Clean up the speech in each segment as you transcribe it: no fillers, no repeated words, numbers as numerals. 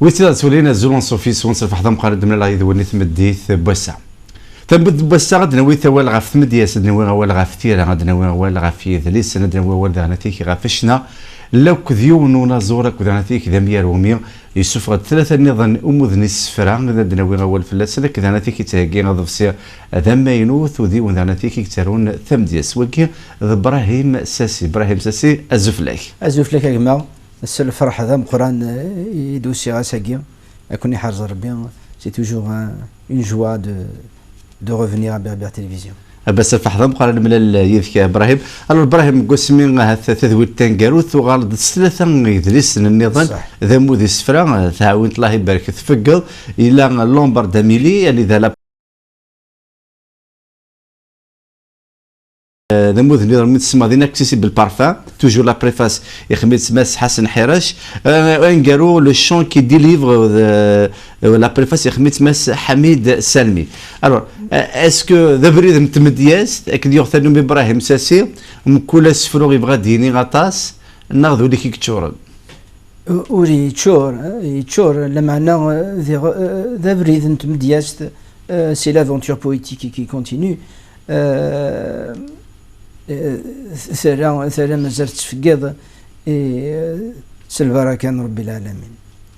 ويتلا تولينا الزولون صوفي سونس الفحضة مقارنة من الله يذوني ثمديث بوسع تنبد بوسع غد نوي ثوال غاف ثمدياس نوي غوال غاف ثيرا غد نوي غوال غاف يذليس ندنوي غوال دانتيك غافشنا لو كذيون ونازورك ودانتيك ذا مية رومية يوسف غد ثلاثة نظن أمذني السفرة غد نوي غوال فلاس لك دانتيك تهجين غض فسير ذا ينوث وذي ودانتيك يكترون ثمدياس وكي إبراهيم ساسي الزفلاك يا جماعة السل فرح هذا مقران يدوسي غاساكي أكون يحرز ربي سي توجور اون جوا دو revenir à Berbère Télévision. بس الفحضة مقارنة من يذكى إبراهيم إبراهيم قسمين هذا تذوي التنجاروث وغالد ثلاثة يدرس النظام ذا مودي سفرة تعاون الله يبارك تفقل إلى لومبر داميلي اللي ذا نموذج نظام تسمى ذينا كسيسي بالبارفان توجور لا بريفاس يخمي تسمى حسن حراش انقالوا لو شون كي ديليفر لا بريفاس يخمي تسمى حميد سالمي الوغ اسكو ذا بريد متمدياس اكيد يغتنم ابراهيم ساسي كل سفرو يبغى ديني غطاس ناخذ لي كيكتشور وري تشور لمعنى ذا بريد متمدياس سي لافونتور بويتيك كي كونتينيو ثرى مازال تفقد سلفارا كان رب العالمين.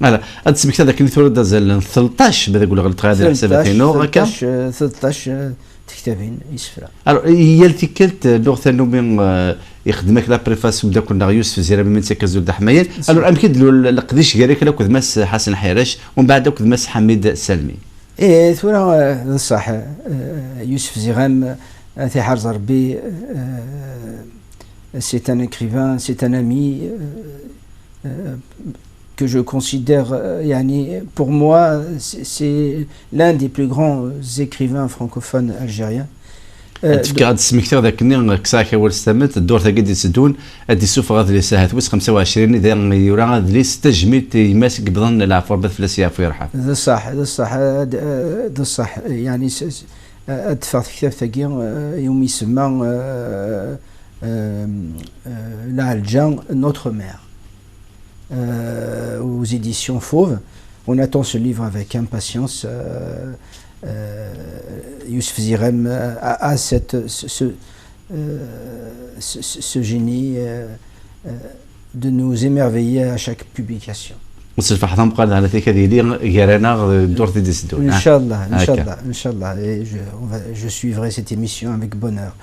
هذا تسمك هذاك اللي تولد زال 13 بدا يقول غلط هذا حساباتين هكا 13 تكتبين يسفرا. هي التكلت لغه ثانو يخدمك لا بريفاس وبدا كنا يوسف زيرا من تكزول د حمايل الو امكد القديش قال لك كذمس حسن حيرش ومن بعد كذمس حميد سلمي. ثورة صح يوسف زيغام Thihar Zarbi, c'est un écrivain, c'est un ami que je considère, pour moi, c'est l'un des plus grands écrivains francophones algériens. تفكر هاد السمكتير ذاك النين كساكا والستمت الدور تاع قد يسدون ادي سوف غاد لي ساهات وس 25 اذا يورا غاد لي تجميت يماسك بظن العفور بثلاثيه في يرحم. هذا صح يعني اتفق كتاب تاعي يوم يسمى l'Algérie, notre mère, aux éditions Fauve. On attend ce livre avec impatience. Youssef Zirem a ce génie de nous émerveiller à chaque publication. Inch'Allah, je suivrai cette émission avec bonheur.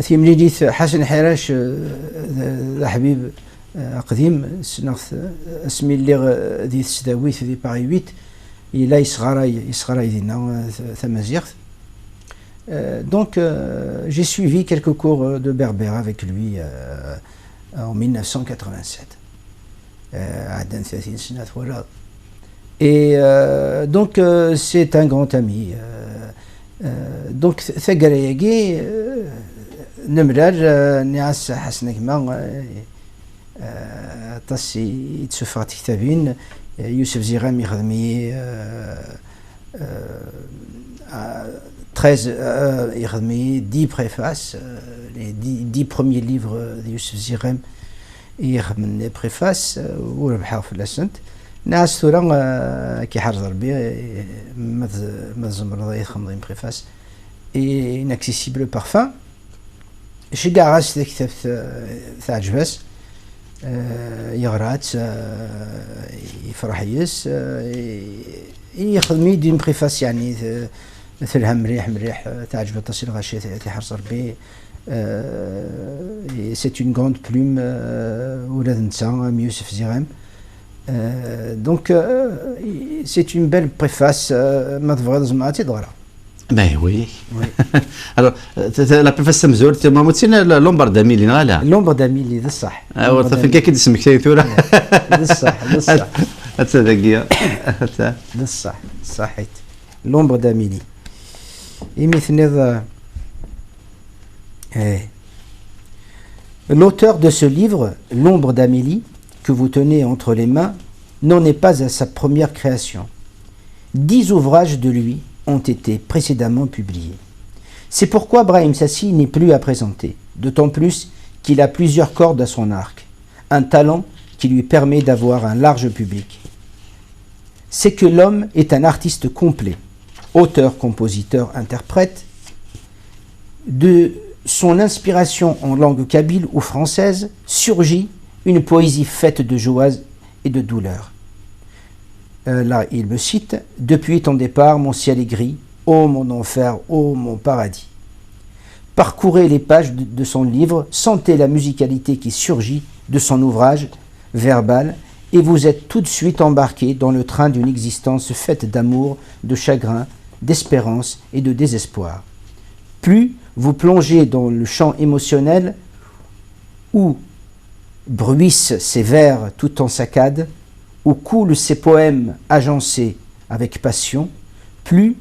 في مليديث حسن حراش الحبيب قديم سنخ اسمي اللي ذي تسداويت ذي باغي 8 إلا يصغراي دينا ثمازيغ. Donc j'ai suivi quelques cours de berbère avec lui en 1987 عدن 30 سنة ولا. Et donc c'est un grand ami. Donc ثقرياكي نمرر نعس حسن كما طاسي يتسفر كتابين يوسف زيغام يخدمي 13 يخدمي 10 préfaces les 10 premiers livres de يوسف زيغام يخدم لي préfaces وربحها في الاسنت ناس ثورا كي حرز ربي ما زمر يخدم préfaces et inaccessible parfum. شي كاع غاس كتاب تاع جباس يغرات يفرح يس يخدم دين بريفاس يعني مثلها مريح تعجب التصير غاشي تاع حرز ربي. سي اون غروند بلوم ولاد نتا يوسف زيغام. دونك سي اون بيل بريفاس ما تبغى زعما تضرا. Ben oui. Alors, la préface Samzour, tu m'as montré l'ombre d'Amélie, non là? L'ombre d'Amélie, c'est ça. Ah ouais, ça fait quelqu'un qui dit que tu là. C'est ça. C'est ça, c'est ça. صحيت. L'ombre d'Amélie. Et maintenant, l'auteur de ce livre, L'ombre d'Amélie, que vous tenez entre les mains, n'en est pas à sa première création. 10 ouvrages de lui ont été précédemment publiés. C'est pourquoi Brahim Sassi n'est plus à présenter, d'autant plus qu'il a plusieurs cordes à son arc, un talent qui lui permet d'avoir un large public. C'est que l'homme est un artiste complet, auteur, compositeur, interprète. De son inspiration en langue kabyle ou française surgit une poésie faite de joie et de douleur. Là, il me cite « Depuis ton départ, mon ciel est gris, ô mon enfer, ô mon paradis ». Parcourez les pages de son livre, sentez la musicalité qui surgit de son ouvrage verbal et vous êtes tout de suite embarqué dans le train d'une existence faite d'amour, de chagrin, d'espérance et de désespoir. Plus vous plongez dans le champ émotionnel où bruissent ses vers tout en saccade, où coulent ses poèmes agencés avec passion, plus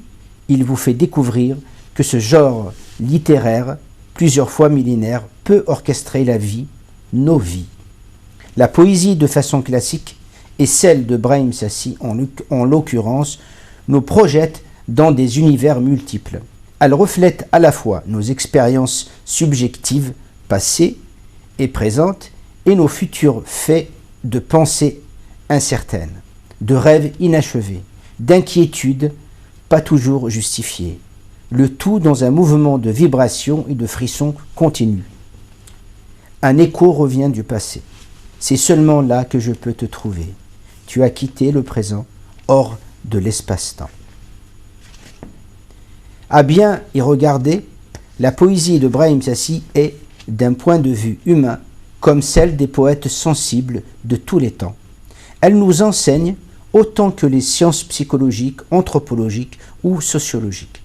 il vous fait découvrir que ce genre littéraire, plusieurs fois millénaire, peut orchestrer la vie, nos vies. La poésie de façon classique et celle de Brahim Sassi en l'occurrence nous projette dans des univers multiples. Elle reflète à la fois nos expériences subjectives, passées et présentes, et nos futurs faits de pensées incertaines, de rêves inachevés, d'inquiétudes pas toujours justifiées. Le tout dans un mouvement de vibration et de frisson continu. Un écho revient du passé. C'est seulement là que je peux te trouver. Tu as quitté le présent hors de l'espace-temps. À bien y regarder, la poésie de Brahim Sassi est, d'un point de vue humain, comme celle des poètes sensibles de tous les temps. Elle nous enseigne autant que les sciences psychologiques, anthropologiques ou sociologiques.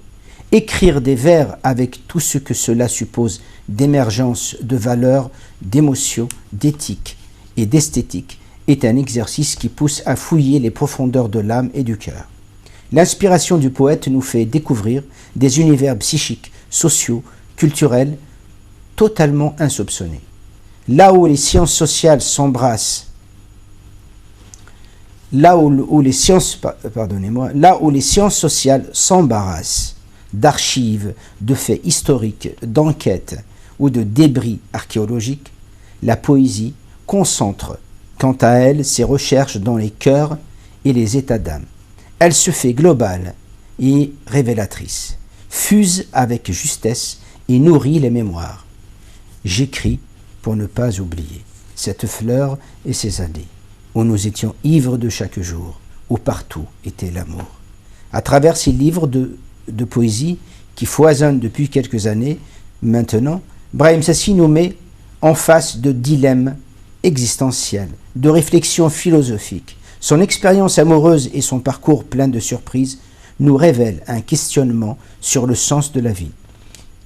Écrire des vers avec tout ce que cela suppose d'émergence de valeurs, d'émotions, d'éthique et d'esthétique est un exercice qui pousse à fouiller les profondeurs de l'âme et du cœur. L'inspiration du poète nous fait découvrir des univers psychiques, sociaux, culturels, totalement insoupçonnés. Là où les sciences sociales s'embrassent, là où les sciences sociales s'embarrassent d'archives, de faits historiques, d'enquêtes ou de débris archéologiques, la poésie concentre, quant à elle, ses recherches dans les cœurs et les états d'âme. Elle se fait globale et révélatrice, fuse avec justesse et nourrit les mémoires. J'écris pour ne pas oublier cette fleur et ces années où nous étions ivres de chaque jour, où partout était l'amour. À travers ces livres de poésie qui foisonnent depuis quelques années, maintenant, Brahim Sassi nous met en face de dilemmes existentiels, de réflexions philosophiques. Son expérience amoureuse et son parcours plein de surprises nous révèlent un questionnement sur le sens de la vie.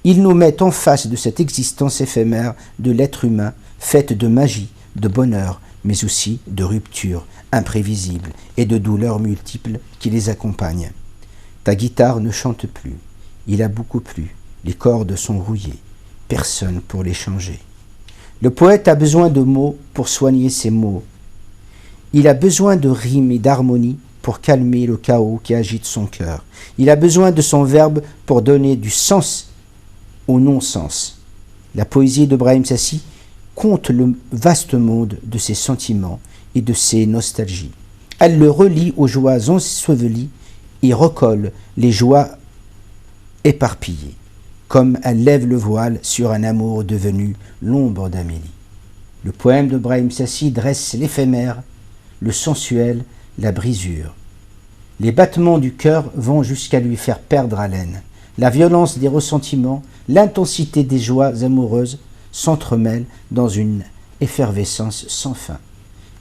Il nous met en face de cette existence éphémère de l'être humain, faite de magie, de bonheur, mais aussi de ruptures imprévisibles et de douleurs multiples qui les accompagnent. Ta guitare ne chante plus, il a beaucoup plu, les cordes sont rouillées, personne pour les changer. Le poète a besoin de mots pour soigner ses maux. Il a besoin de rimes et d'harmonie pour calmer le chaos qui agite son cœur. Il a besoin de son verbe pour donner du sens au non-sens. La poésie de Brahim Sassi compte le vaste monde de ses sentiments et de ses nostalgies. Elle le relie aux joies ensevelies et recolle les joies éparpillées, comme elle lève le voile sur un amour devenu l'ombre d'Amélie. Le poème de Brahim Sassi dresse l'éphémère, le sensuel, la brisure. Les battements du cœur vont jusqu'à lui faire perdre haleine. La violence des ressentiments, l'intensité des joies amoureuses s'entremêlent dans une effervescence sans fin.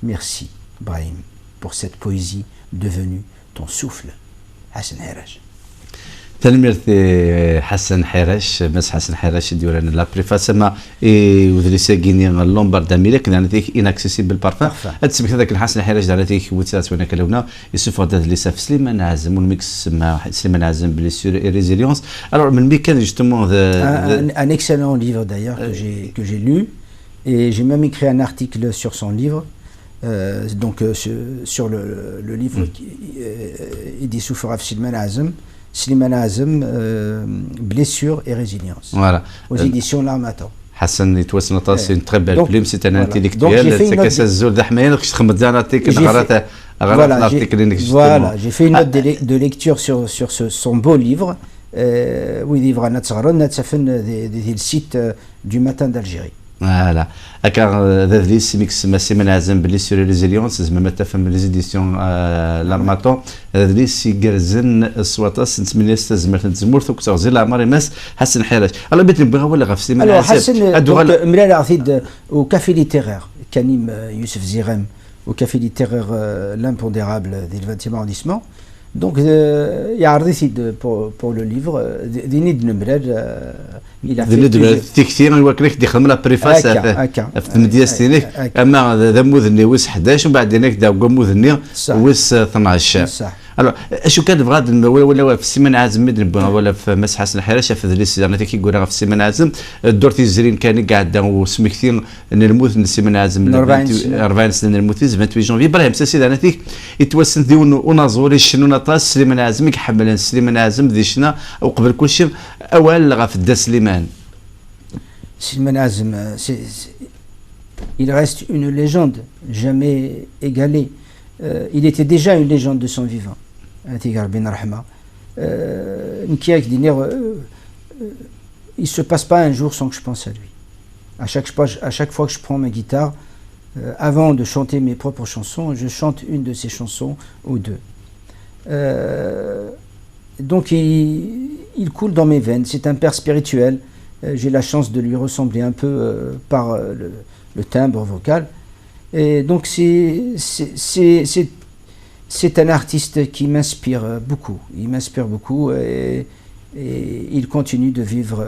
Merci, Brahim, pour cette poésie devenue ton souffle. Hassan Herash. تلميذ حسن حرش مس حسن حرش ديال لا بريفاس ما ودريسا غيني لومبارد امريك يعني تيك اناكسيسيبل بارفان تسمح هذاك الحسن حرش دار تيك وتسات وانا كلونا يوسف هذا اللي ساف سليمان عازم والميكس مع سليمان عازم بلي سور ريزيليونس alors من كان justement un excellent livre d'ailleurs que j'ai lu et j'ai même écrit un article sur son livre sur le livre Idi Soufaraf Slimane Azem Slimane Azem, blessure et résilience. Voilà. Aux éditions L'Armatan. حسن يتوسن طاس une très belle Donc, plume, c'est un voilà. intellectuel, Donc, j'ai fait c'est une que autre- ça زول ده حماية كش تخمد زانا تيك J'ai غلط Voilà, l'article إنك voilà, j'ai fait une note de lecture sur son beau livre, livre à Natsagron, Natsafen, le site du Matin d'Algérie. فوالا هكا هذا لي سميكس ما سي منعزم باللي سور ريزيليونس زعما ما تفهم لي زيديسيون لارماتون هذا لي سي كرزن السواطاس نتمنى استزمرت نتزمر ثوك تغزي العمر ماس حسن حيرات الله بيت نبغى ولا غف سي Alors, منعزم Hassan, ملال عثيد au café littéraire, Kanim Youssef Zirem, au café littéraire L'Impondérable du 20e arrondissement. Donc, il y a Ardicide pour le livre, Dinid Nemrel, il a fait. كثير يوكلك دي خدم لا بريفاس في المدينه ستينيك اما ذا مذني ويس 11 ومن بعد هناك دا مذني ويس 12 صح. الو اشو كان بغاد ولا في السيمانه عازم مدن ولا في مس حسن الحراش في ذي السيزون هذيك يقول في السيمانه عازم دورتي الزرين كان قاعد وسمي كثير ان الموت السيمانه عازم 40 سنه الموت 28 جونفي ابراهيم سيدي هذيك يتوسن ذي ونازوري شنو نطاس سليمان عازم يحمل سليمان عازم ذي شنا وقبل كل شيء اول غا في الدا سليمان Silman Azem, il reste une légende jamais égalée. Il était déjà une légende de son vivant. Il ne se passe pas un jour sans que je pense à lui. À chaque fois que je prends ma guitare, avant de chanter mes propres chansons, je chante une de ses chansons ou deux. Donc il coule dans mes veines. C'est un père spirituel. J'ai la chance de lui ressembler un peu par le timbre vocal. Et donc c'est un artiste qui m'inspire beaucoup. Il m'inspire beaucoup et il continue de vivre.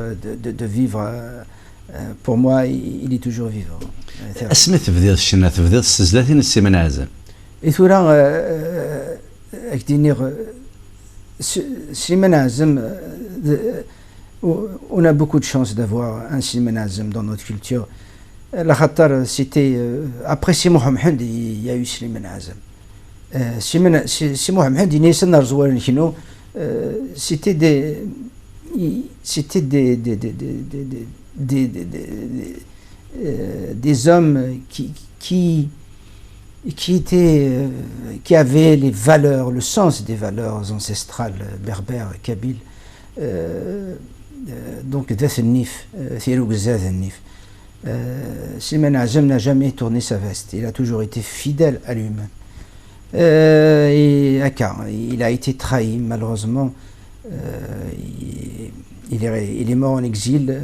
Pour moi, il est toujours vivant. اسمي تبديل الشنا تبديل السلسلتين السيمانه عازم. Et tout là, Silman Azem, on a beaucoup de chance d'avoir un Silman Azem dans notre culture. La Khatar, c'était après Si Mohamed, il y a eu Silman Azem. Si Mohamed, il n'est pas Narzouan Kino, c'était des hommes qui avaient les valeurs, le sens des valeurs ancestrales berbères, kabyles. Donc, Nif, Silman Azem n'a jamais tourné sa veste. Il a toujours été fidèle à lui-même. Et il a été trahi, malheureusement. Il est mort en exil.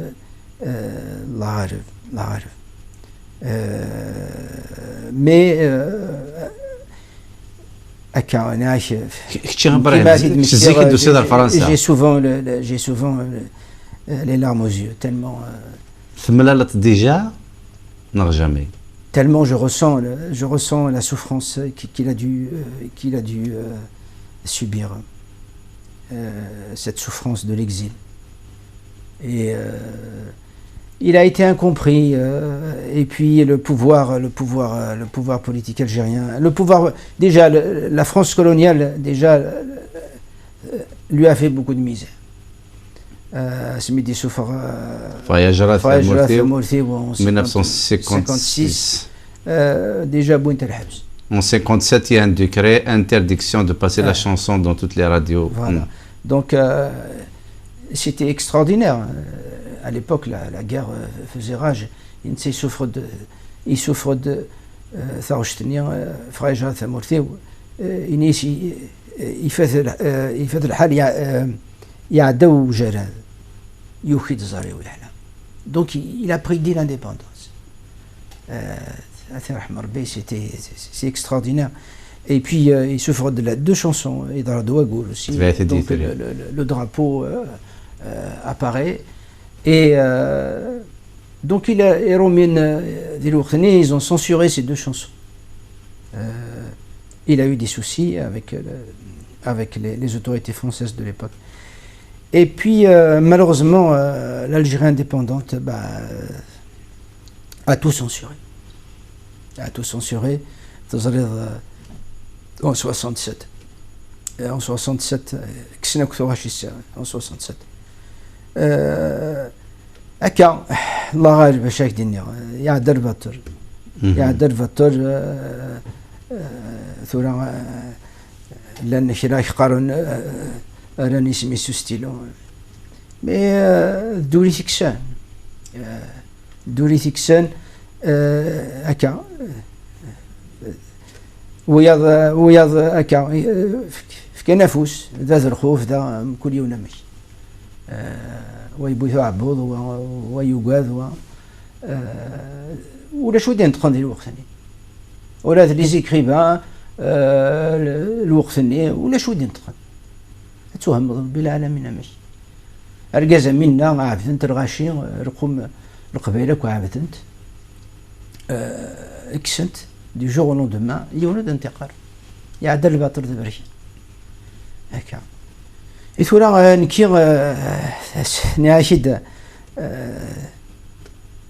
Mais j'ai souvent les larmes aux yeux, tellement je ressens la souffrance qu'il a dû subir, cette souffrance de l'exil. Et il a été incompris, et puis le pouvoir politique algérien, déjà la France coloniale déjà lui a fait beaucoup de misère. Smidi Soufara, en 1956, déjà Bouint el-Habs. En 57, il y a un décret interdiction de passer la chanson dans toutes les radios. Voilà. Donc c'était extraordinaire. À l'époque, la guerre faisait rage. Il souffre de Fraja Thamurti. Il fait le hal Ya'daou Jarad. Yukhid Zari ou Yahla. Donc il a pris dès l'indépendance. C'est extraordinaire. Et puis il souffre de deux chansons, et dans la Douagoul aussi. Donc le drapeau apparaît. Et donc ils ont censuré ces deux chansons. Il a eu des soucis avec les autorités françaises de l'époque. Et puis malheureusement l'Algérie indépendante a tout censuré. En 67. En 67, en 67. الله غالب باش هاك دنيا يعدر فاتور يعدر فاتور ثورة لأن شراك قارن راني سميتو ستيلو مي دوري تكسان دوري تكسان هكا وياض هكا في كنافوس ذا الخوف ذا كل يوم نمشي ويبوث عبوض ويقاذ ولا شو دين تقندي الوقت ثاني ولا لي زيكريبان الوقت ثاني ولا شو دين تقند توهم بلا عالمين ماشي ارجازا منا عابثنت الغاشي رقم القبيلك وعابثنت اكسنت دي جور لون دومان يولد انتقال يعدل الباطل دبرشي هكا إثورا نكي نعيشد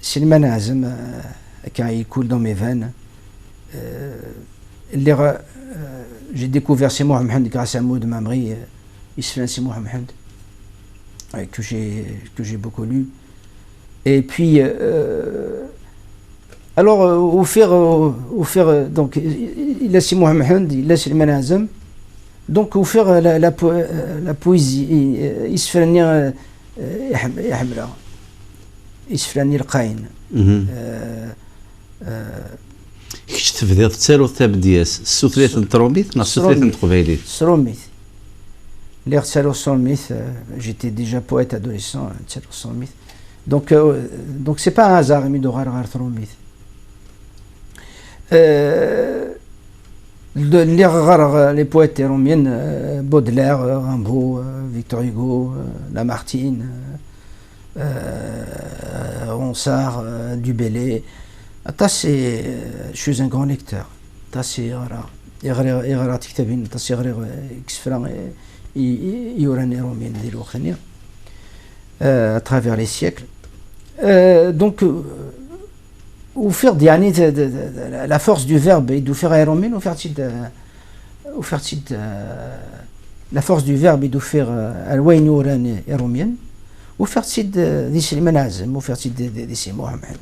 سلمان عزم كان يكون دون مي فان اللي j'ai découvert c'est Mohamed grâce à Maud Mamri Isflan c'est Mohamed que j'ai beaucoup lu et puis alors au faire donc il a c'est Mohamed il a Salman Azam donc au faire la poésie Isflan يحملها إسفلاني القاين كيش تبديض تسالو ثاب دياس السوثريت نتروميث نا السوثريت نتقبايليت سروميث اللي اغتسالو سروميث جيتي ديجا بويت ادوليسون تسالو سروميث دونك سي با هازار مي دو غار ثروميث اللي غار لي بويت روميين بودلير رامبو فيكتور هوغو لامارتين Ronsard, Dubélé. Je suis un grand lecteur. À travers les siècles. Donc, au faire la force du verbe et de faire aéromine, au faire la force du verbe et de faire alwaïnourane aéromine. وفرت سيد دي سليمان عزم وفرت سيد دي سي محمد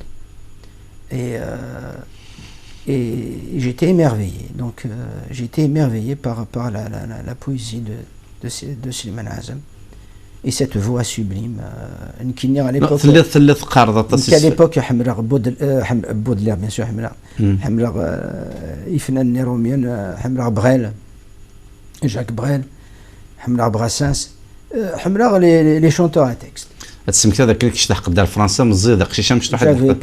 et j'étais émerveillé donc j'étais émerveillé par la poésie de Slimane Azam et cette voix sublime qui à l'époque ثلاث قارضة à l'époque حمراء بودلير bien sûr حمراء يفنان نيروميان حمراء بغيل جاك بغيل حمراء براسانس حمراء لي شونتور à texte تسمكت هذاك اللي كيش تحقق دار فرنسا مزيد قشيشه مش واحد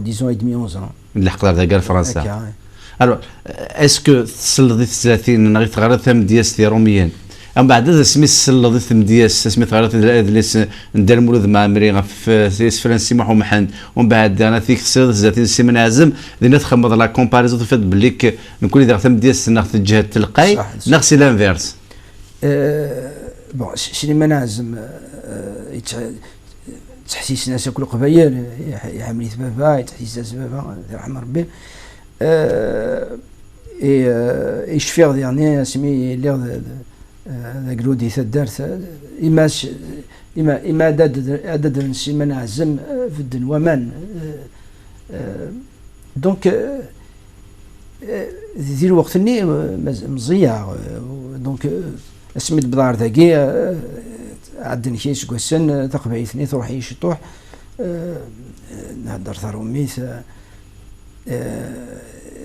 ديزون et demi 11 ans اللي حقق دار فرنسا الو اسكو تسلضي 30 نغيت غير ثم دياس روميين ام بعد هذا سميت تسلضي ثم دياس سميت غير ادليس ندير مولود مع مري في سيس فرنسي محمد ومن بعد انا فيك تسلضي ذاتي سيمن عزم دينا تخمض لا كومباريزون فات بليك نكون اذا ثم دياس ناخذ الجهه تلقاي ناخذ لانفيرس بون سليمان عزم تحسيس ناس كل قبيل يحملي بابا تحسيس بابا يرحم ربي يشفير ديرني سمي لي غلودي ثدارت إما عدد سليمان عزم في الدن ومان دونك ذي الوقت اللي مزيع دونك اسميت بضار ذاكي عدن كيش قسن تقبعي ثني تروح يشطوح نهدر ثروميث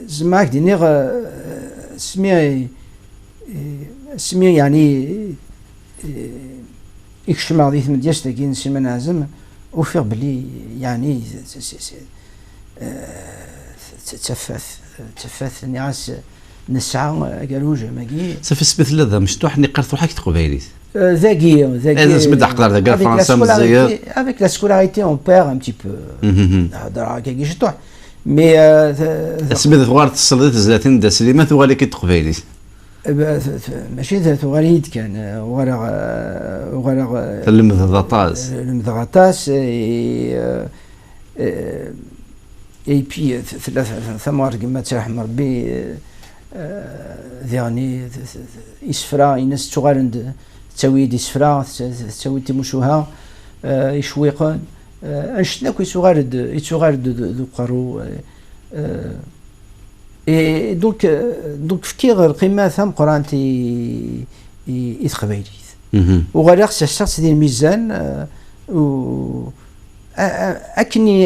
زماك ديني سمي يعني يكشم غادي ثم دياش تاكين سليمان عزم وفيغ بلي يعني تفاث نعاس نسعى قالوج ماكي صافي سبت لذا مشطوح نقرت روحك تقبايليت ذاكي لازم تحقق ذاك فرنسا مزيان avec la scolarité on perd un petit peu هضر كي شطوح مي سميت ثوار تصليت زلاتين دا سليمان ثوالي كي تقبايليت ماشي ثواليد كان وغير المذغطاس اي بي ثمار كما ترحم ربي ذياني يسفرا ينس تغارند تسوي دي سفرا تسوي تمشوها يشويقون انشتنا كو يتغارد دو قارو اي دونك فكير القيمه ثم قرانتي يتقبايليت وغير خص الشخص ديال الميزان و اكني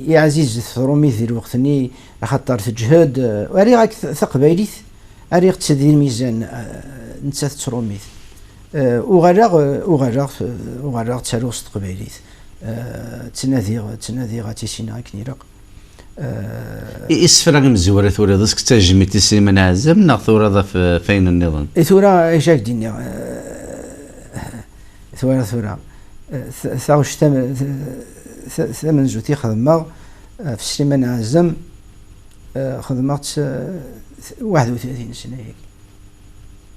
يا عزيز ثرومي ذي الوقتني خاطر تجهد اري راك ثقبايليت اري تسدي الميزان نتا ثرومي وغير تسالوس تقبايليت تنادي غاتي سينا كنيرق اسفرا مزوره ثورة دسك تجمي تسليم نعزم نا ثورة فين النظام ثورة جاك ديني ثورة ثاوش ثمن زوتي خدمة في سليمان نعزم خدمت 31 سنة هيك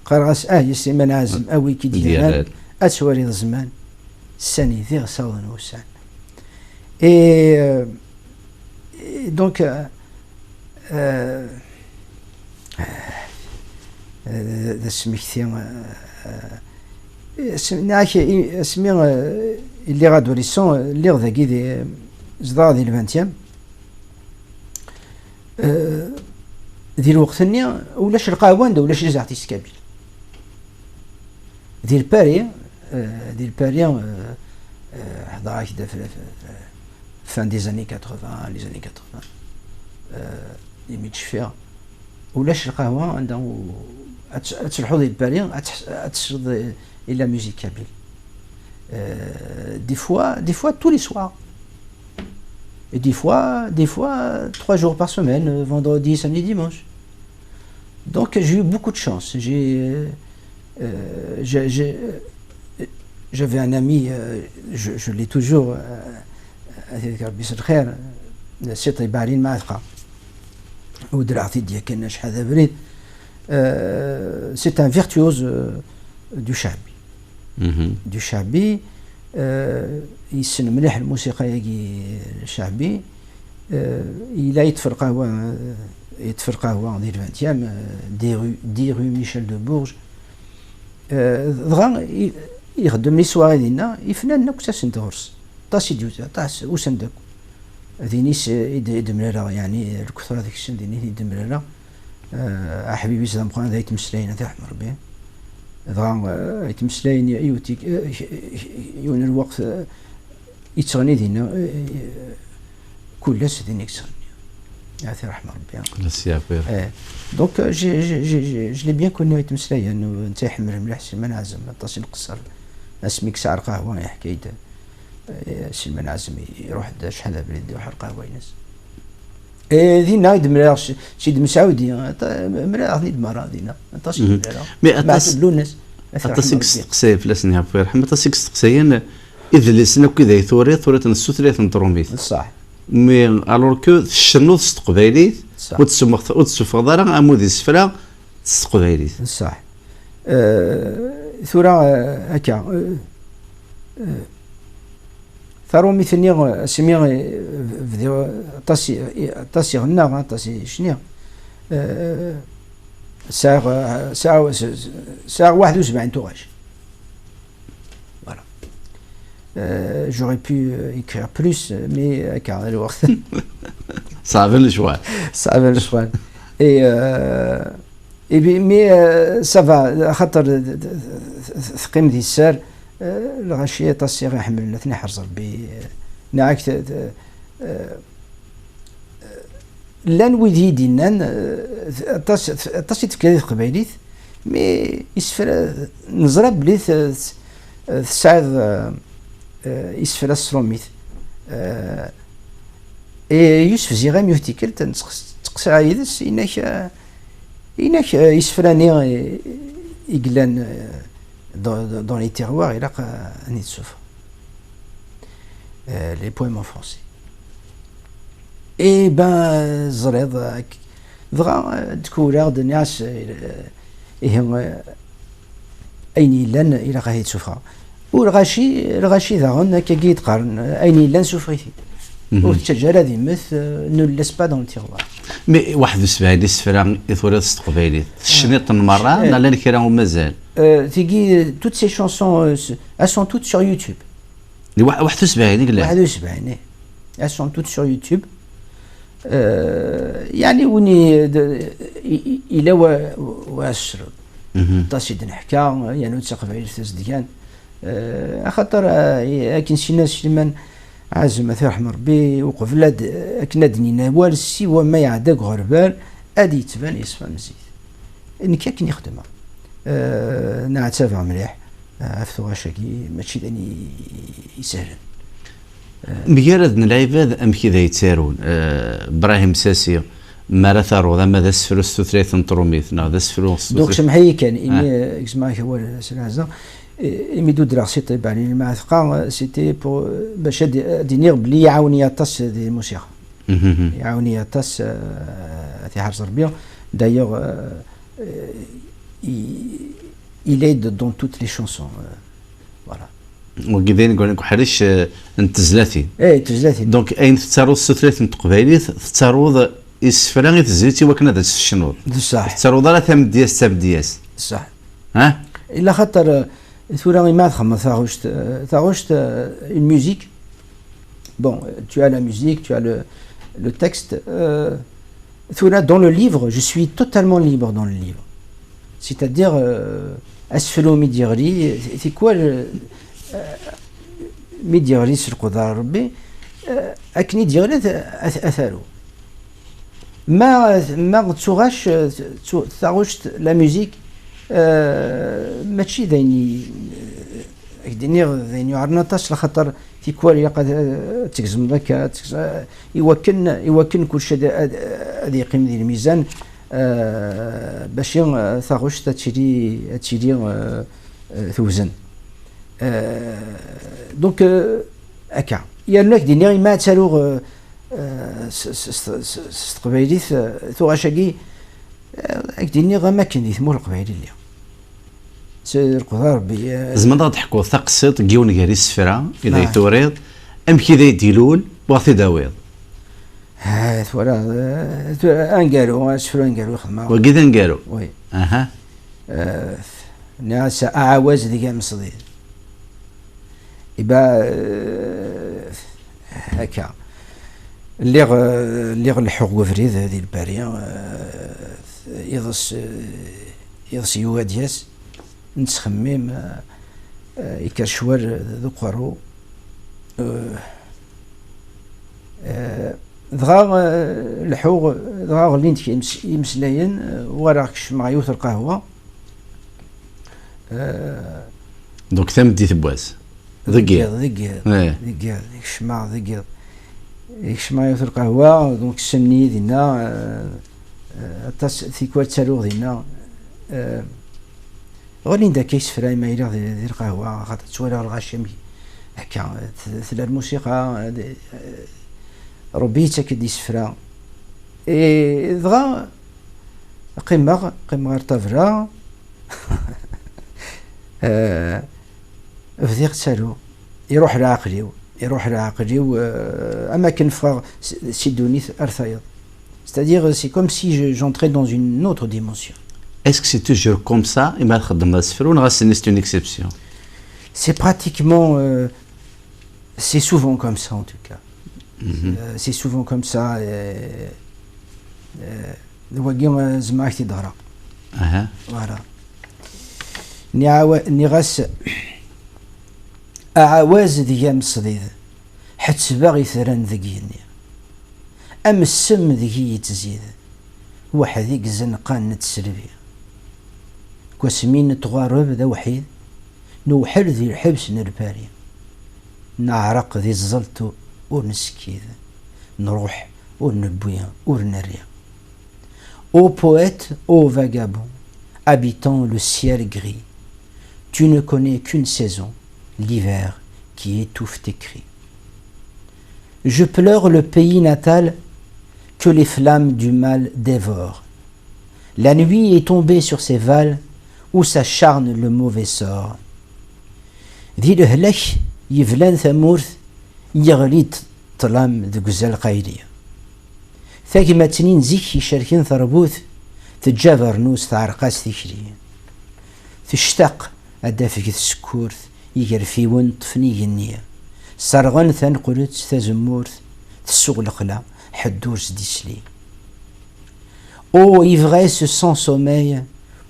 قرغس سليمان نعزم اوي كي ديال اتواري الزمان السني ذي صوضن وسان اي دونك سميتي ناكي اسمي اللي غادو ليسون اللي غداكي دي زدا ديال الفانتيام ديال الوقت ني ولاش القهوه ولاش زعتي كابيل ديال باري حضر كده في فان دي زاني 80 لي زاني 80 لي ميتشفيا ولاش القهوه عندها تلحظ ديال باري تشرد الى ميوزيك كابيل des fois tous les soirs et des fois 3 jours par semaine, vendredi, samedi, dimanche. Donc j'ai eu beaucoup de chance. J'avais un ami, je l'ai toujours, c'est Ibarine Maatra, ou de l'artiste Kenesh Hadabrid. C'est un virtuose du shabi. Du shabi. يسن مليح الموسيقى يجي الشعبي إلا يتفرق هو ديال الفانتيام دي رو ميشيل دو بورج دغا يخدم لي سواغي ديالنا يفنان نكساس ندورس طاسي ديوتا طاس وسندك دينيس يدمرا يعني الكثره ديك السن ديني يدمرا حبيبي سلام قران ذا يتمسلاين ذا حمر به دغا يتمسلاين ايوتيك يون الوقت يتغني دينا كلش دينيك تغني يعطي رحمه ربي الله يسيافير دونك جي لي بيان كوني يتمسلاين انه انت يحمر مليح سلمان عزم طاسي نقصر اسميك سعر قهوه حكايه سلمان عزم يروح شحال بليد يروح القهوه ينس دينا يدمر سيد مسعودي مرا نيد مرا دينا طاسي مي لونس اطاسيك تقسي فلاسن يا بوير رحمه اطاسيك تقسيين اذا لسنا كذا ثوري السوثريت نطرومبيت صح مي الور كو الشنوط تقبايليت وتسفغ امودي سفلا تقبايليت صح ثورة هكا ثارو مثلني سمي فيديو طاسي غنا طاسي شنيا ساعة 71 tourages. Voilà. J'aurais pu écrire plus, mais car le waqt. Ça avait le choix. Ça avait le choix. Mais ça va. خاطر ثقيم دي السار الغاشية طاسي غير حملنا ثني حرز ربي ناعك لان ويدي دينان طاسي تفكير قبايليت مي يسفر نزرى بلي تساعد يسفر السروميت يوسف زيغام يهتكل تقصى عيدس إنك يسفراني يقلان dans les terroirs et là نيت سوف les poèmes en français. Et ben زريض دغا تكورا د الناس إيه أين لان إلى غاية سوفا والغاشي ذا كي يتقارن أين لان سوفريتي والتجارة ذي مثل ne laisse pas dans le tiroir. مي واحد السبعين السفرة يثوري تستقبالي الشنيط المرة لا الكرا ومازال تيجي toutes ces chansons elles sont toutes sur YouTube. 71 قال 71. Elles sont toutes sur YouTube. يعني وني إلا واشر تصيد نحكا يعني تسقف على التسديان خاطر لكن شي ناس شلمان عازم مثل رحم ربي وقبل كنادني نوال سي وما يعداك غربال ادي تبان يصفى مزيد انك كني خدمه نعتافع مليح عرفتو غاشاكي ماشي داني يسهل مجرد العباد ام كذا يتسارون ابراهيم ساسي ما ثارو ما ذا سفلوس ثلاث نطروميت ذا سفلوس دونك سمحي كان اني اكزما هو سلازا إمي دو دراسي طيب يعني المعثقة سيتي بو باش دينيغ بلي يعاوني يطاس دي الموسيقى يعاوني يطاس في حرس ربيع d'ailleurs il aide dans toutes les chansons voilà وكذا نقول لك حريش انتزلاتي تزلاتي دونك اين تتارو الثلاث متقبلي تتارو يسفران يتزيتي وكنا ذا الشنوط صح تتارو لا ثم دياس تاب دياس صح ها الا خاطر ثورا ما تخمم ثاغوشت une musique bon tu as la musique tu as le texte ثورا dans le livre je suis totalement libre dans le livre c'est-à-dire اسفلو ميديغلي c'est quoi ميديغلي سرقدار ربي اكني ديغلي اثارو ما تسوغاش ثاغوشت لا ميوزيك ماشي ذيني ذيني عرنا تاش لخاطر في كوالي قد تكزم ذاك يوكن كل شيء هذه يقيم ذي الميزان باش ثاغوش تشري ثوزن دونك هكا يالك ديني ما تسالو استقبايليث ثواشاكي ديني غا ما كان يثمو القبايلي اللي القدار بي زعما تحكوا ثقسط كيون غير السفره اذا يتوريض ام كذا يديلول واثي داويض فوالا انقالوا اسفروا انقالوا خدمه وكذا انقالوا وي اها ناس اعواز ديك مصدير يبقى هكا اللي الحق وفريد هذه الباريه يضس يوادياس نتخمم يكرشوار ذو قرو دغا الحوغ دغا غلينت يمسلاين وراكش مع يوث القهوه دونك ثم دي ثبواز ذقيض ذيك الشمع ذقيض يكشمع يوث القهوه دونك السمني دينا تاس ثيكوار تسالوغ دينا غالين دا كيس فراي ما يلا ذي القهوه خاطر تسوالها الغاشمي هكا ثلا الموسيقى ربيتك دي سفرا دغا قمه ارتفرا فذيق تسالو يروح لعقلي اماكن فراغ سيدوني ارثايض c'est-à-dire c'est comme si j'entrais dans une autre dimension. Est-ce que c'est toujours comme ça et mal khadma sfrou ou c'est une exception? C'est pratiquement c'est souvent comme ça en tout cas. C'est souvent comme ça وقيم زماكتي ظهرا voilà نغاس اعواز ديال الصديد حتى باغي ثران ذقيني ام السم ذي يتزيد وحديك زنقان نتسلبي كوسمين تغارب ذا وحيد نوحل ذي الحبس نرباري نعرق ذي الزلط ونسكيد نروح ونبويا ونريا Ô poète, ô vagabond, habitant le ciel gris, tu ne connais qu'une saison, l'hiver qui étouffe tes cris. Je pleure le pays natal que les flammes du mal dévorent. La nuit est tombée sur ces vals où s'acharne le mauvais sort. ذي الهلك يفلان ثمورث يغلي طلام ذو قزال قايلية ثاقمتنين زيك يشاركين ثربوث تجابر نوس تعرقاس ثيكري تشتاق أدافك السكورث يقرفي ون طفني النية سرغن ثنقلت تزمورت تسوق القلا حدور ديسلي. Oh, ivresse sans sommeil,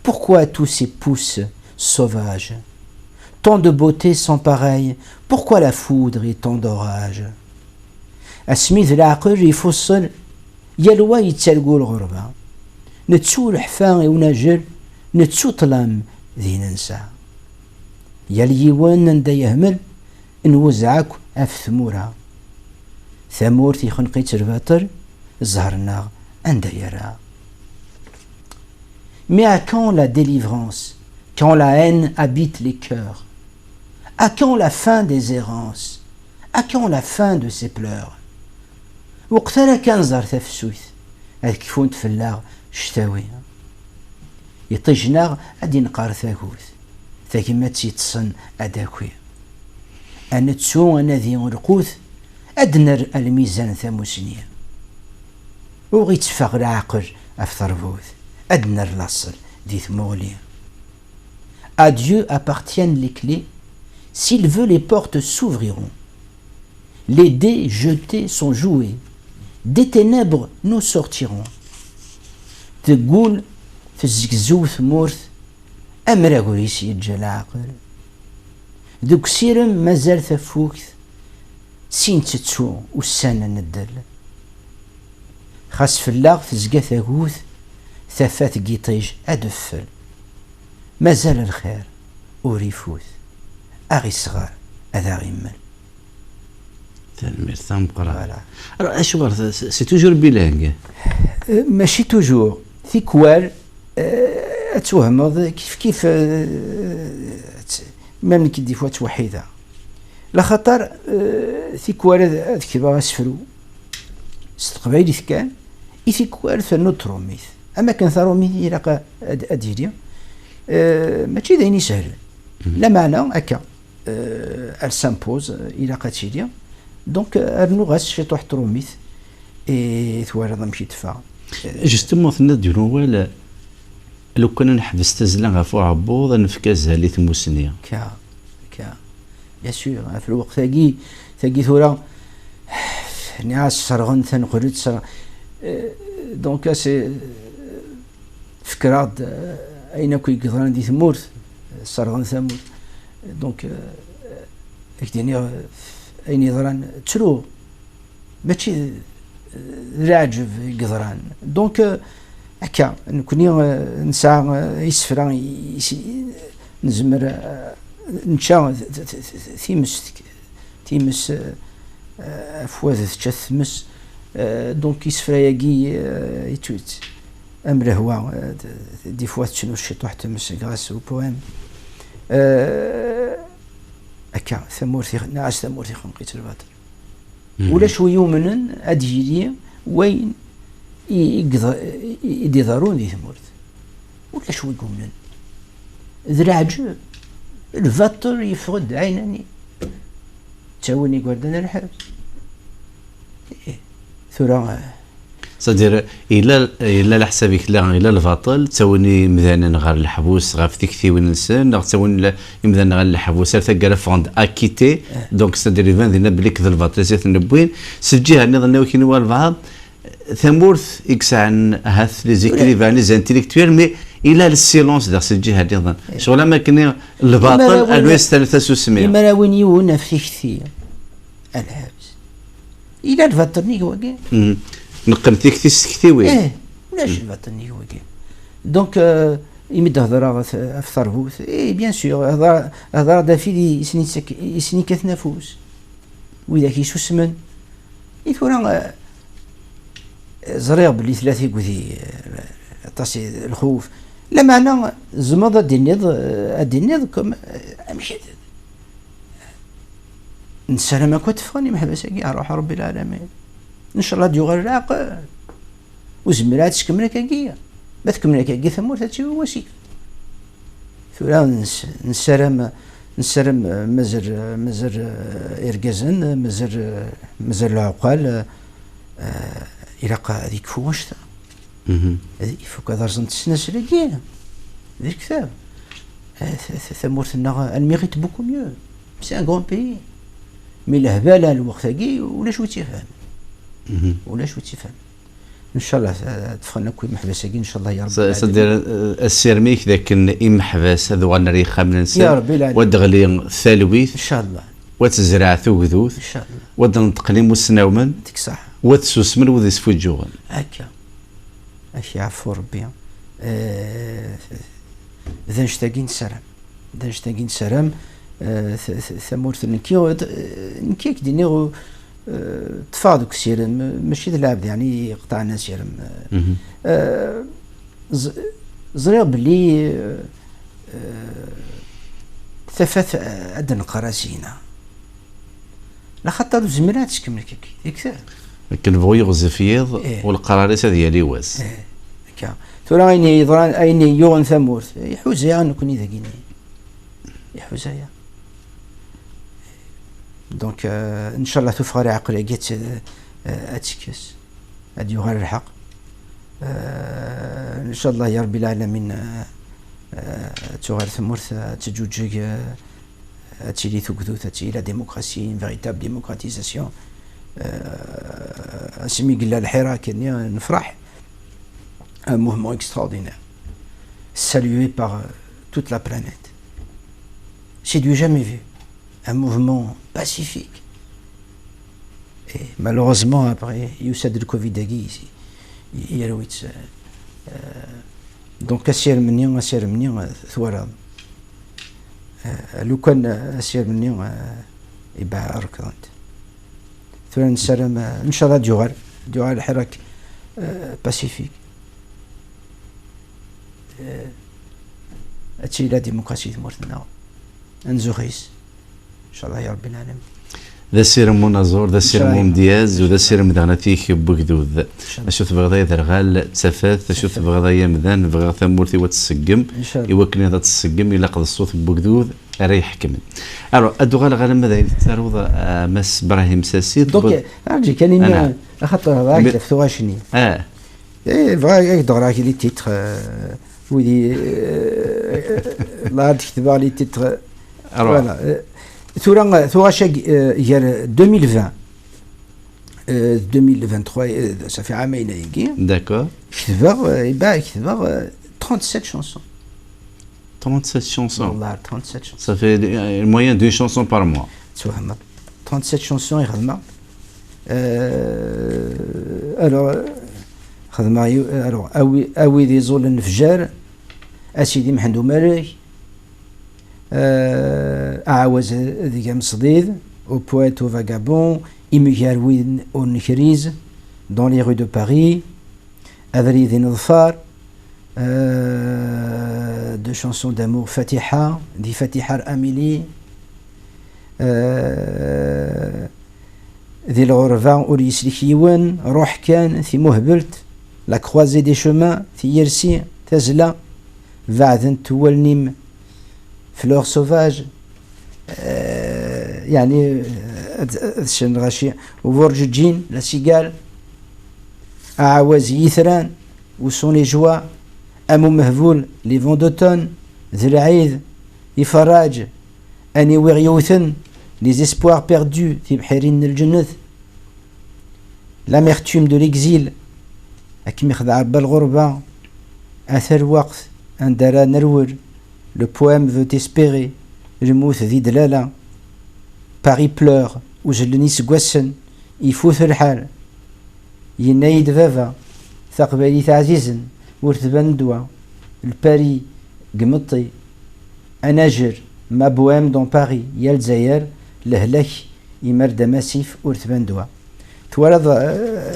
pourquoi tous ces pousses sauvages? Tant de beauté sans pareil, pourquoi la foudre et tant d'orage? أسميث العقل يفصل يلوى يتسلقوا الغربة، نتسو الحفاء ونجل نتسو طلام ذي ننسى. يليوان ندا يهمل نوزعك أف ثمورها، ثمور يخنقي ترباطر زهرنا عند يرى. Mais à quand la délivrance, quand la haine habite les cœurs? À quand la fin des errances? À quand la fin de ces pleurs? وقتها كان زار تفسويت هذيك كفونت فلاغ شتاوي يطيجنا غادي نقار ثاكوت ثاكي ما تيتصن اداكوي انا تسو انا ذي القوت ادنر الميزان ثاموسنيا وغي تفاق العقل افطربوت ادنر لاصل دي ثموليا. À Dieu appartiennent les clés, s'il veut les portes s'ouvriront. Les dés jetés sont joués, des ténèbres nous sortirons. تقول في الزكزو ثمورث أمرا قريس يجا العقل دوك سيرم مازال ثفوكث سين تتسو والسنة ندل خاص فلاغ تزقى ثاقوث ثفات قيطيج أدفل مازال الخير وريفوث أغي صغار أذا غيمل. تنمير مقرا. أشوار سي توجور بيلانغ ماشي توجور ثيكوال توهمض كيف ميم كي دي فوا توحيدة لا خطر ثيكوال هذيك باغا سفرو استقبايلي كان ثيكوال ثنو تروميث اما كان ثروميث يلاقى اديري ماشي دايني سهل لا معنى هكا ال سامبوز يلاقى تيدي دونك ارنو غاس شي طوح تروميث ثوالد مشي تفا جوستومون ثنا ديرو ولا لو كنا نحبس تزلا غفو عبوض نفكازها لي ثموسنيا كا بيان سور في الوقت ثاقي ثورا نعاس صرغن ثنقرد صرغ دونك سي فكرات اين كي قدران دي ثمورث صرغن ثمورث دونك اكديني اين يضران تشرو ماشي راجف قدران دونك هكا نكوني نسعى يسفرا نزمر نشا تيمس افواذ تشثمس دونك يسفرا ياكي يتويت امر هو دي فوا تشنو شي طوح تمس غاس او بويم هكا ثمورتي ناس ثمورتي خنقيت الباطل ولا شويه يومن اديري وين يديرون دي ثمورت ولا شوي يقومن ذراج الفطر يفقد عيناني تاوني قردنا الحبس ثورا صدير إلا لحسابك لا إلا الفاطل تسوني مثلا غير الحبوس غير في تكثي ونسن غير تسوني مثلا غير الحبوس هل تلقى فوند اكيتي دونك صدير يفان ذي نبليك ذا الفاطل زيت نبوين سجيها نظن وكين والبعض ثمورث إكسان هاث لي زيكريفان لي انتيليكتويل مي إلا السيلونس داك سجيها نظن شغل ما كنا الباطل الويست ثلاثة سوسمية إما راوين يونا في كثير الحبس إلا الفاطل نيكو كاين نقم تيكتي سكتيوي ولاش الفاطل هو كاين دونك يمد هضره في ثربوث بيان سور هضره دافي يسني كثنافوس وإذا كيشو سمن يثورا زريغ بلي ثلاثي قذي طاسي الخوف لا معنى زمض الدنيض كم امشي نسلم ما كنت فاني محبسك اروح رب العالمين ان شاء الله ديو غير العقل وزمرات تكملك كاكيا ما تكملك كاكيا ثمور تاتي وسيف ثورا نسرم مزر إرجازن مزر العقال إلى هذيك فواشتا يفوق هذا رزنت السناس لقينا ذي الكتاب ثمورتنا elle mérite beaucoup mieux c'est un grand pays مي الهبالة الوقت كي ولا شو تفهم ولا شو تفهم ان شاء الله تفخنا كوي محبسة ان شاء الله يا رب صدر السيرميك ذاك محبس هذو غنى ريخا من نسى يا ربي العالمين ودغلي الثالويث ان شاء الله وتزرع ثوذوث ان شاء الله ودن تقليم والسناومن يعطيك صح وتسوسمن وذي سفوجوغن هكا اش يعفو ربي ذا نشتاقين سلام ذا نشتاقين سلام ثمورت نكي كديني تفاضك سير ماشي العبد يعني قطعنا سير زريغ بلي ثفث أدن قراسينا لخاطر زمرات تكمل كي لكن بغي يغزف يض والقرارات هذه اللي واس كا ترى أيني يضران أيني يوغن ثمورت يحوزها نكون إذا كيني يحوزها دونك ان شاء الله تفغر عقل جيت اتسكس ادي غير الحق ان شاء الله يا رب العالمين تغير ثمورث تجوج تشيلي ثقثوث تشيلي لا ديموكراسي ان فيريتابل ديموكراتيزاسيون اسمي قلا الحراك نفرح un mouvement extraordinaire salué par toute la planète c'est du jamais vu un mouvement pacifique. Et malheureusement, après, il y a eu le Covid ici. Il y a eu donc, أسير مني ثورة. لو كان أسير مني يبقى أركضت. ثورة نسلم إن شاء الله ديوغال الحراك باسيفيك. أتشي لا ديمقراطية مرتنا. أنزوخيس. ان شاء الله يا رب العالمين ذا سيرم منازور ذا سيرم مدياز وذا سيرم دغناتيك بوكدود اشوف بغدا يدرغال تسافات اشوف بغدا يمذان بغا ثمورتي وتسقم يوكل هذا تسقم الى قد الصوت بوكدود راه يحكم الو ادوغال غالا ماذا تعرض مس ابراهيم ساسيد دونك راجي كان خاطر راك دفتو شني اي فغا دغراك لي تيتر ودي لا تكتب لي تيتر فوالا ثورة شاك يا 2020 2023 ça fait عامين يجي d'accord كتبا 37 chansons 37 chansons والله 37 chansons ça fait une moyenne de chansons par mois تفهم 37 chansons يخدم alors خدم alors اوي ذي زول النفجار اسيدي محندو مالك أعوز ذيك مصديد au poète au vagabond إميجاروين au نكريز dans les rues de Paris أذري ذي نظفار de chansons d'amour Fatiha دي Fatiha أميلي ذي الغرفة أولي يسلكيون روح كان في مهبلت la croisée des chemins في يرسي تزلا بعد تولنيم فلور سوفاج يعني الشن غاشي وفورج جين لا سيغال أعواز يثران وسون لي جوا أمو مهفول لي فون دوتون ذي العيد يفراج أني ويغيوثن لي زيسبوار بيردو في بحيرين الجنث لاميرتوم دو ليكزيل أكيم يخدع بالغربة أثر وقت أندرا نرور le poème veut espérer le mouth ذي دلالة Paris pleure وجلني سقوسن يفوت الحال ينايد فافا ثقبالي تعزيزن ورثبان دوا الباري قمطي أناجر ما بوام دون باري يا الجزائر لهلك يمرد ماسيف ورثبان دوا توالد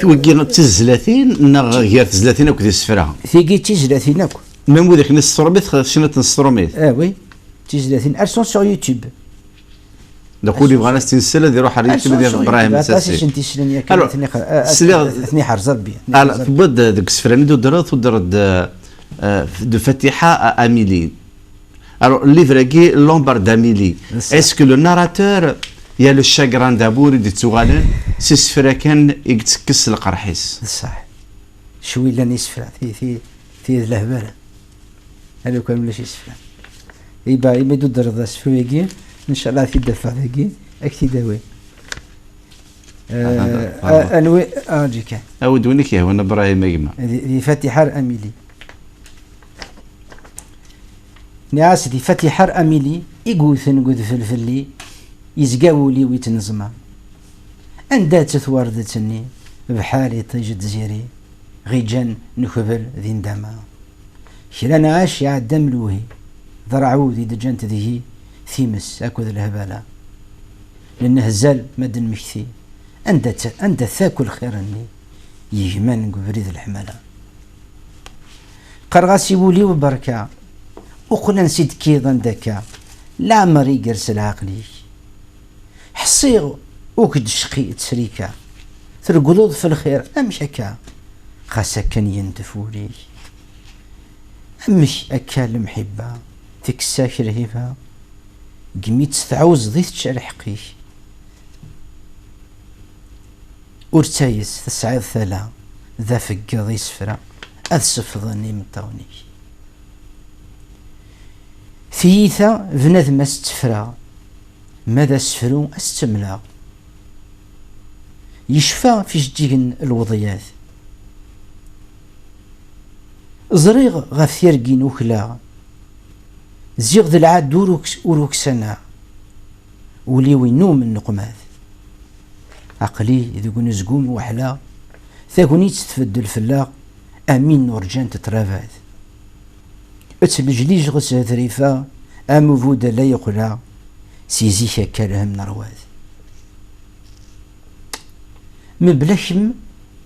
توقينا تزلاتين نا غير تزلاتين وكذا السفرة ثيقي تزلاتين أكو ميم ذاك نستروميت شنو تنستروميت وي تزلاتين elles sont sur YouTube دونك اللي بغى ناس تنسل يروح على اليوتيوب ديال ابراهيم الساسي انت شنو ثني حرز ربي على تبد ديك السفراني دو درات ودرد دو فاتحه اميلي الو الليفر كي لومبار داميلي اسكو لو ناراتور يا لو شاغران دابور دي تسوغالن سي سفرا كان يتكس القرحيس صح شوي لا نسفرا في الهباله هذا كان ماشي سفرا يبا يمدو درد سفريكي ان شاء الله في الدفع ذاكي اكتي داوي انوي اجي كان اود ونك يا وانا ابراهيم يما دي فاتحة اميلي ناس دي فاتحة اميلي يقوثن قد فلفلي يزقاولي ويتنزما عندها تثوردتني بحالي طيجت زيري غيجان نخبل ذي ندما كلا عاش يعدى ملوهي ضرعو ذي دجانت ذي ثيمس اكو ذي الهبالة لانه زال مدن مكثي عند ثاكل خيرني يجمان قبريد الحملة قرغاسي ولي وبركة وقلا نسيت كيضا دكا لا مري قرس العقلي حصيغ وكد شقي تسريكا ترقلوض في الخير امش هكا خاصة كان ينتفولي امش اكا المحبة تكساك رهيبة قميت تعوز ضيث تشرحقي ورتايس تسعيد ثلا ذا فقا ذي سفرا اذ سفضني مطاوني ثيثا بنادم ما استفرا ماذا سفرو استملا يشفى في جديد الوضيات زريغ غاف يرقين وكلا زيغ ذي العاد وروكسنا ولي وينوم النقمات عقلي إذا كون زقوم وحلا ثاكوني تتفدل الفلاق أمين نورجان تترافات اتلجليج غس ثريفا أمفودا لا يقلا سيزيكا كالهم نرواد مبلشم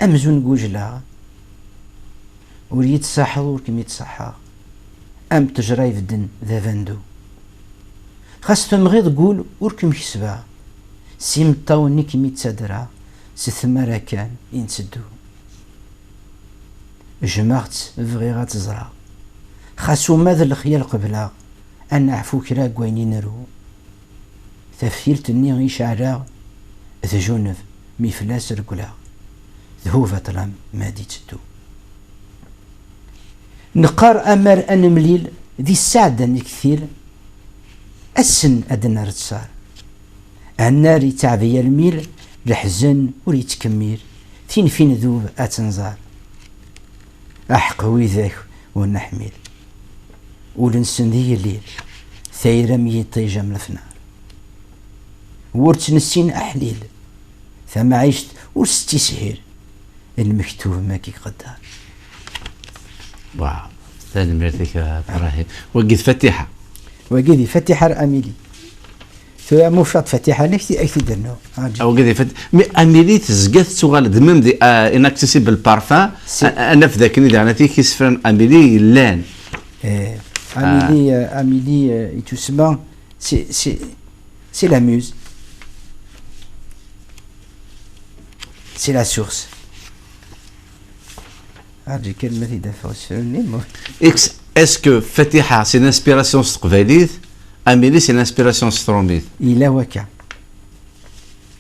أمزون قوجلا وريت صاحا وركم يتصحا أم تجري فدن ذا فاندو خاصة غير قول وركم يكسبا سيمطاوني كمي تصدرا ستمارا كان ينسدو جمعت بغيغا تزرع خاصو ماذا الخيال قبلا أنا عفو كرا قويني نرو تفيلت اني يشعلا ذجونف ميفلاس رقلا ذهو فترام مادي تدو نقار أمر أن مليل ذي السعدة نكثير السن أدنى رتصار النار يتعبي الميل الحزن وريت كمير فين ذوب أتنزار أحقوي ذاك ونحمل ولنسن ذي الليل ثايرة ميطي جمل في نار ورت نسين أحليل ثم عشت ورستي سهير المكتوب ماكي قدار واو ثاني مرتك ابراهيم وقد فتحة وقد فتحة أميلي ثم مفرط فتحة نفسي أكيد أنه أو قد فتح أميلي تزقث سؤال دمم دي إنكتسيبل بارفان أنا في ذاك الندى أنا تيكي سفران أميلي لان أميلي تسمى سي لا ميوز سي لا سورس هذه كلمة يدافع السنين Est-ce que Fatiha c'est une inspiration stqbalite, Amélie c'est une inspiration stromite? إلا وكا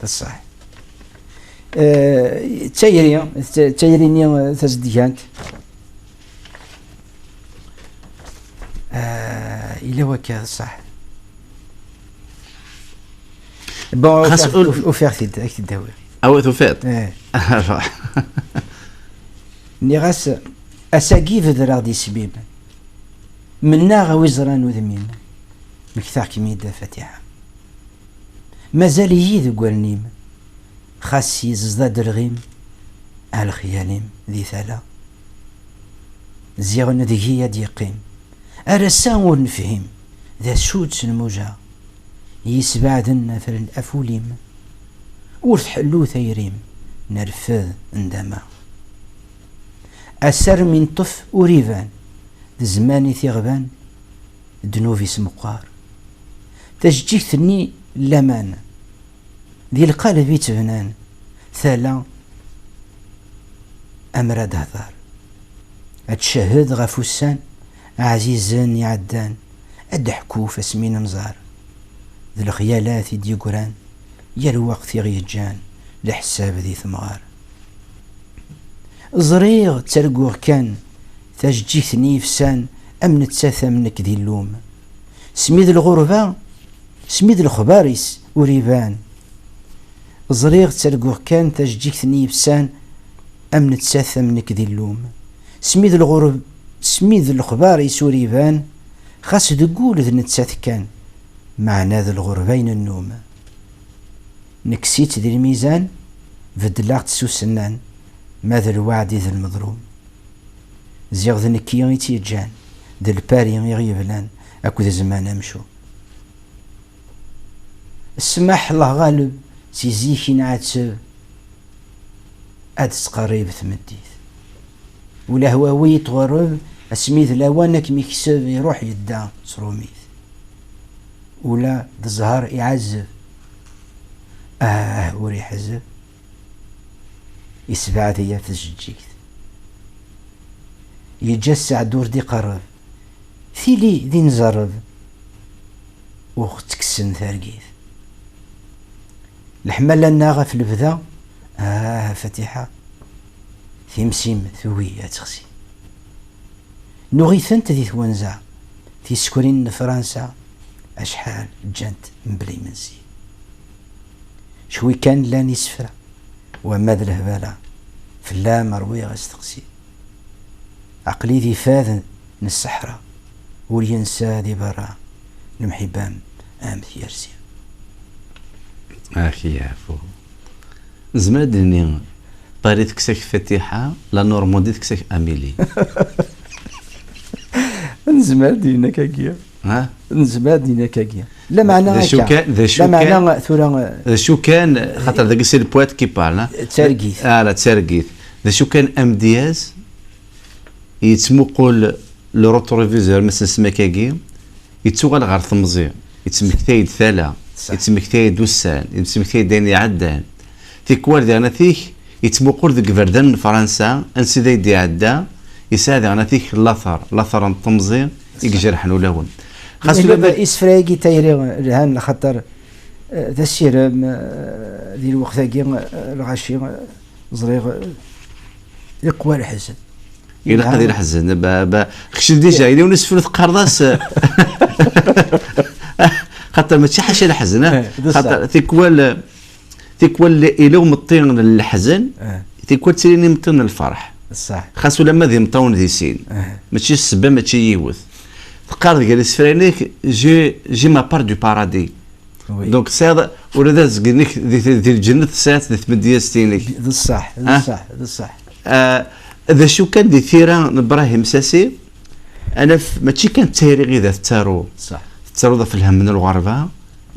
صح تايريني تزديانت إلا وكا صح بون وفيرتي أكيد داوي أو ثفات نيغاس أساقيف ذرا دي سبيب منا غوزران وذمين مكثاق كميدة فاتحة مازال يذ قولنيم خاصي ززداد الغيم على خياليم ذي ثلا زيغن ذي يقيم أرسان ونفهم ذا سود سنموجا يسبعدن في الأفوليم ورثحلو ثيريم نرفذ اندما أسر من طف وريفان زماني ثغبان دنوفي سمقار تجيثني لمان ذي القلب يتبنان ثلا أمراد هذار أتشهد غفوسان عزيزان يعدان أدحكو فاسمين مزار ذي الخيالات دي قران يا الوقت غيجان لحساب ذي ثمغار زريغ ترقوغ كان تجيثني فسان أم نتساثى منك ذي اللوم سميد الغربة سميد الخباريس وريبان زريغ تلقوه كان تجديك ثني بسان أم نتساثى منك ذي اللوم سميذ الغرب سميذ الخبار يسوري بان خاص تقول ذي نتساث كان معنى ذي الغربين النوم نكسيت ذي الميزان فدلاغ تسوسنان ماذا الوعد ذي المظلوم زيغ ذي نكيان يتيجان ذي الباري يغيبلان أكو ذي زمان أمشو السماح الله غالب سيزيكي نعتسب أد تقريب ثمديث ولا هو ويت غرب اسميث لوانك ميكسب يروح يدا صروميث ولا الزهر يعزف وري حزب يسبع ذي تسجيث يجسع دور دي قرب ثيلي ذي نزرب وختكسن ثارقيث الحمل الناغة في البذا فتحة ثيمسيم ثوية تخسي نغيثنت ذي ثوانزا في سكورين فرنسا أشحال جانت مبلي منسي شوي كان لا نسفرة وماذا الهبالة فلا مروي غستقسي عقلي ذي فاذن الصحراء ولينسى ذي برا المحبام ثيرسي أخي يعفو زمادني باريت كسك فتيحة لا نورماندي كسك أميلي نزمادينا كاكيا ها نزمادينا كاكيا لا معنى ذا شو كان لا معنى ثورا ذا شو كان خاطر ذاك السي البوات كي بارل تارقيث لا تارقيث ذا شو كان ام دياز يتمقل لو روتروفيزور مثلا سماكاكي يتسوغل غير ثمزي يتسمكتايد ثلا يتسمكتايد وسان يتسمكتايد داني عدان تيكوال ديالنا فيك يتمقل ذيك فردان فرنسا انسي دايدي عدا يساعد انا فيك الاثر الطمزي يجرح نولون خاص لما اسفراغي تايري لهان خاطر ذا السيرام ذي الوقت كي الغاشي زريغ يقوى الحزن الى قدر الحزن خش ديجا الى ونسفل قرضاس خاطر ماشي حاجه الحزن خاطر تيكوال الى مطين الحزن تيكوال تسيني مطين الفرح صح خاصو لما ذي مطون ذي سين ماشي السبه ماشي يوث تقارض جالس فرينيك جي ما بار دو بارادي دونك ساد ولا زقنيك ذي الجنه ساعات ذي ثمدياستينيك ذا الصح ذا الصح ذا الصح اذا شو كان دي ثيران ابراهيم ساسي انا ماشي كان تاريخي ذا التارو صح التارو في الهم من الغربه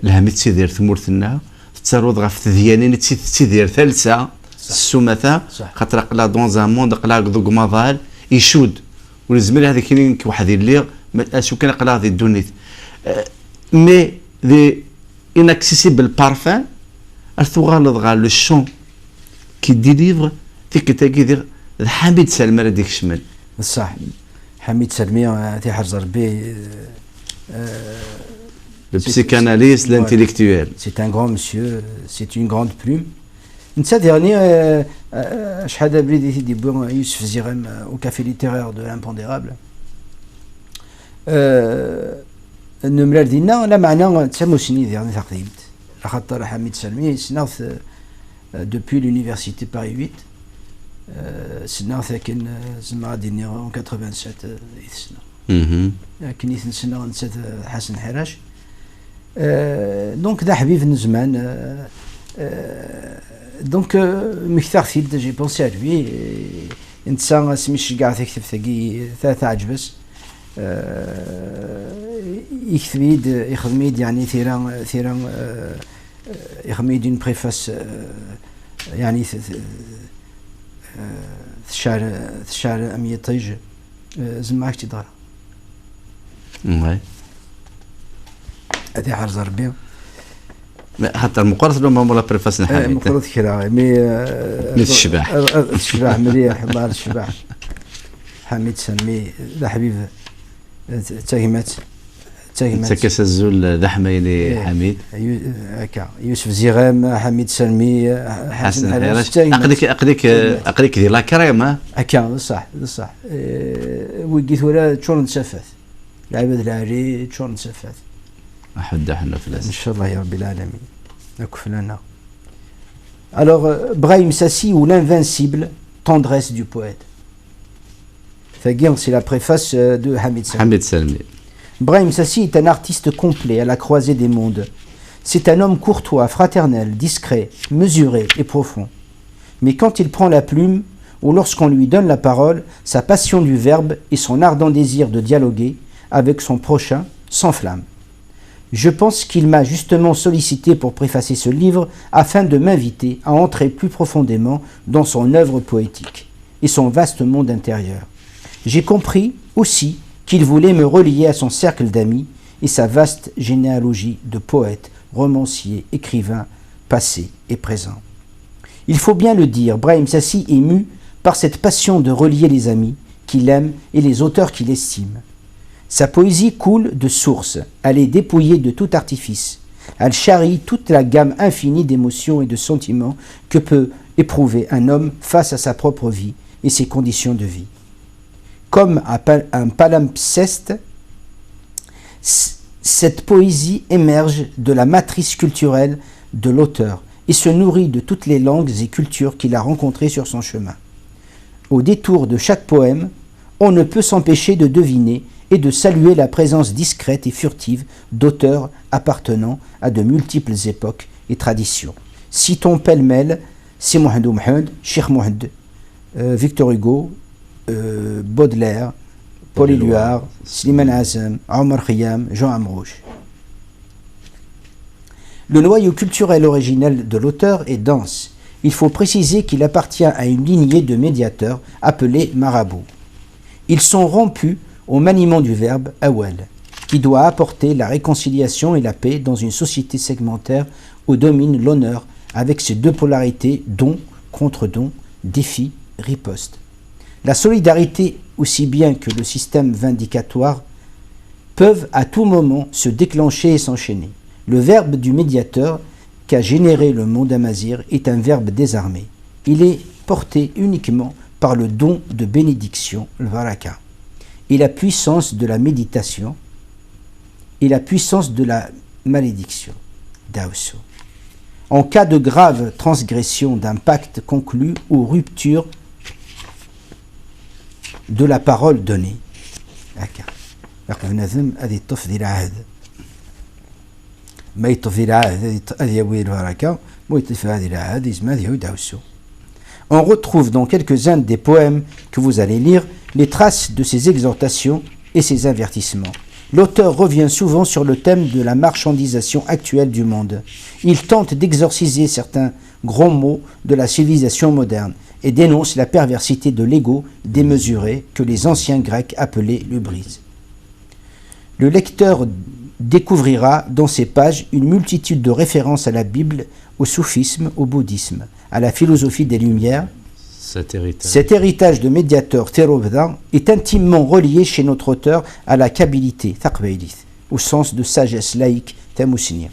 الهم تسيدير ثمورثنا التارو غاف تذيانين تسيدير ثالثه السمثه خاطر قلا دون زان موند قلا ذوك ماضال يشود والزميل هذيك كاين واحد اللي شو كان قلا هذه الدنيا مي ذي inaccessible parfum الثغال غال لو شون كي ديليفر فيك تاكي حميد سلمى هذيك الشمال صح حميد سلمى تي حرز ربي le psychanalyste l'intellectuel c'est un grand monsieur c'est une grande plume نتا ديرني شحال بلي دي بون يوسف زيغام au café littéraire de l'impondérable النمرة ديالنا لا معنى تسموسني ديالنا تقديمت خاطر حميد سلمي سناوث دوبوي لونيفرسيتي باري 8 سناوث كان زعما ديني 87 يتسنى كني تنسنى نسات حسن حراش دونك دا حبيب من زمان دونك مكثر فيلد جي بونسي ا لوي انسان سميش كاع تكتب ثقي ثلاثة عجبس يكتبيد يخدميد يعني ثيران يخدميد اون بريفاس يعني ثشار امية طيج زعما كي دار وي هذه حرز ربي حتى المقارنة لهم مولا بريفاس نحن مقارنة كذا مي الشباح الشباح مليح مال الشباح حميد سلمي ذا حبيب تاهمات تكاس الزول ذا حميلي حميد هكا يوسف زيغام حميد سلمي حسن حراش اقريك ديال لا كريم هكا صح صح وقيت ولا تشون نسفات العباد العالي تشون نسفات احد احنا في ان شاء الله يا رب العالمين نكفلنا Alors, Brahim Sassi ou l'invincible tendresse du poète. C'est la préface de Hamid Salmi. Hamid Salmi. Brahim Sassi est un artiste complet à la croisée des mondes. C'est un homme courtois, fraternel, discret, mesuré et profond. Mais quand il prend la plume, ou lorsqu'on lui donne la parole, sa passion du verbe et son ardent désir de dialoguer avec son prochain s'enflamment. Je pense qu'il m'a justement sollicité pour préfacer ce livre afin de m'inviter à entrer plus profondément dans son œuvre poétique et son vaste monde intérieur. J'ai compris aussi qu'il voulait me relier à son cercle d'amis et sa vaste généalogie de poètes, romanciers, écrivains, passés et présents. Il faut bien le dire, Brahim Sassi est mu par cette passion de relier les amis qu'il aime et les auteurs qu'il estime. Sa poésie coule de sources, elle est dépouillée de tout artifice. Elle charrie toute la gamme infinie d'émotions et de sentiments que peut éprouver un homme face à sa propre vie et ses conditions de vie. Comme un palimpseste, cette poésie émerge de la matrice culturelle de l'auteur et se nourrit de toutes les langues et cultures qu'il a rencontrées sur son chemin. Au détour de chaque poème, on ne peut s'empêcher de deviner et de saluer la présence discrète et furtive d'auteurs appartenant à de multiples époques et traditions. Citons pêle-mêle Si Mohamed Mohamed, Cheikh Mohamed, Victor Hugo, Baudelaire, Paul Éluard, Slimane Azem, Omar Khayyam, Jean Amrouche. Le noyau culturel originel de l'auteur est dense. Il faut préciser qu'il appartient à une lignée de médiateurs appelés marabouts. Ils sont rompus au maniement du verbe awal, qui doit apporter la réconciliation et la paix dans une société segmentaire où domine l'honneur avec ses deux polarités, don contre don, défi, riposte. La solidarité, aussi bien que le système vindicatoire, peuvent à tout moment se déclencher et s'enchaîner. Le verbe du médiateur qu'a généré le monde amazigh est un verbe désarmé. Il est porté uniquement par le don de bénédiction, le varaka, et la puissance de la méditation et la puissance de la malédiction, Daosso. En cas de grave transgression d'un pacte conclu ou rupture de la parole donnée. On retrouve dans quelques-uns des poèmes que vous allez lire les traces de ces exhortations et ces avertissements. L'auteur revient souvent sur le thème de la marchandisation actuelle du monde. Il tente d'exorciser certains gros mots de la civilisation moderne et dénonce la perversité de l'ego démesuré que les anciens Grecs appelaient l'hubris. Le lecteur découvrira dans ces pages une multitude de références à la Bible, au soufisme, au bouddhisme, à la philosophie des Lumières. Cet héritage de médiateur théroveda est intimement relié chez notre auteur à la kabbalité, au sens de sagesse laïque, tamousnia.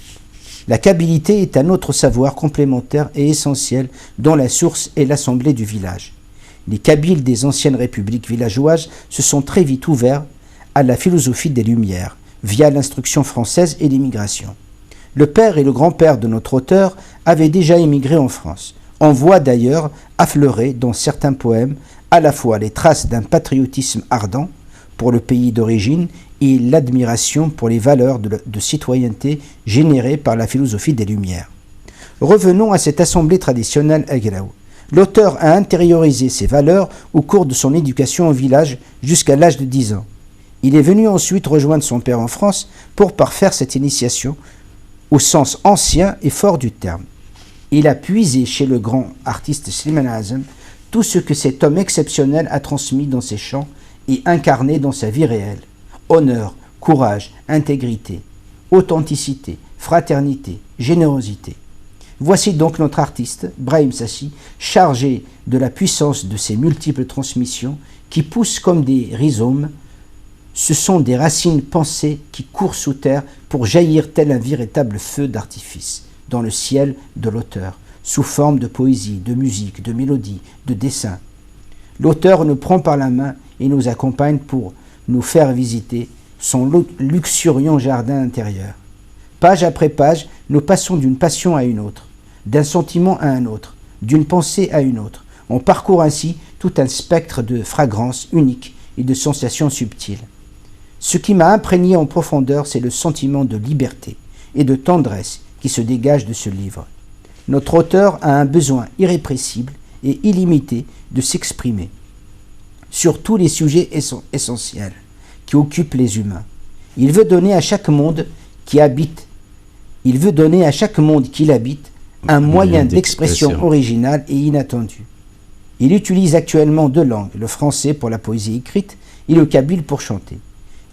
La kabbalité est un autre savoir complémentaire et essentiel dont la source est l'assemblée du village. Les Kabyles des anciennes républiques villageoises se sont très vite ouverts à la philosophie des Lumières, via l'instruction française et l'immigration. Le père et le grand-père de notre auteur avaient déjà émigré en France. On voit d'ailleurs affleurer dans certains poèmes à la fois les traces d'un patriotisme ardent pour le pays d'origine et l'admiration pour les valeurs de citoyenneté générées par la philosophie des Lumières. Revenons à cette assemblée traditionnelle Agraou. L'auteur a intériorisé ces valeurs au cours de son éducation au village jusqu'à l'âge de 10 ans. Il est venu ensuite rejoindre son père en France pour parfaire cette initiation au sens ancien et fort du terme. Il a puisé chez le grand artiste Slimane Azem tout ce que cet homme exceptionnel a transmis dans ses chants et incarné dans sa vie réelle. Honneur, courage, intégrité, authenticité, fraternité, générosité. Voici donc notre artiste, Brahim Sassi, chargé de la puissance de ces multiples transmissions qui poussent comme des rhizomes. Ce sont des racines pensées qui courent sous terre pour jaillir tel un véritable feu d'artifice dans le ciel de l'auteur, sous forme de poésie, de musique, de mélodie, de dessin. L'auteur nous prend par la main et nous accompagne pour nous faire visiter son luxuriant jardin intérieur. Page après page, nous passons d'une passion à une autre. d'un sentiment à un autre, d'une pensée à une autre. On parcourt ainsi tout un spectre de fragrances uniques et de sensations subtiles. Ce qui m'a imprégné en profondeur, c'est le sentiment de liberté et de tendresse qui se dégage de ce livre. Notre auteur a un besoin irrépressible et illimité de s'exprimer sur tous les sujets essentiels qui occupent les humains. Il veut donner à chaque monde qu'il habite un moyen d'expression original et inattendu. Il utilise actuellement 2 langues, le français pour la poésie écrite et le kabyle pour chanter.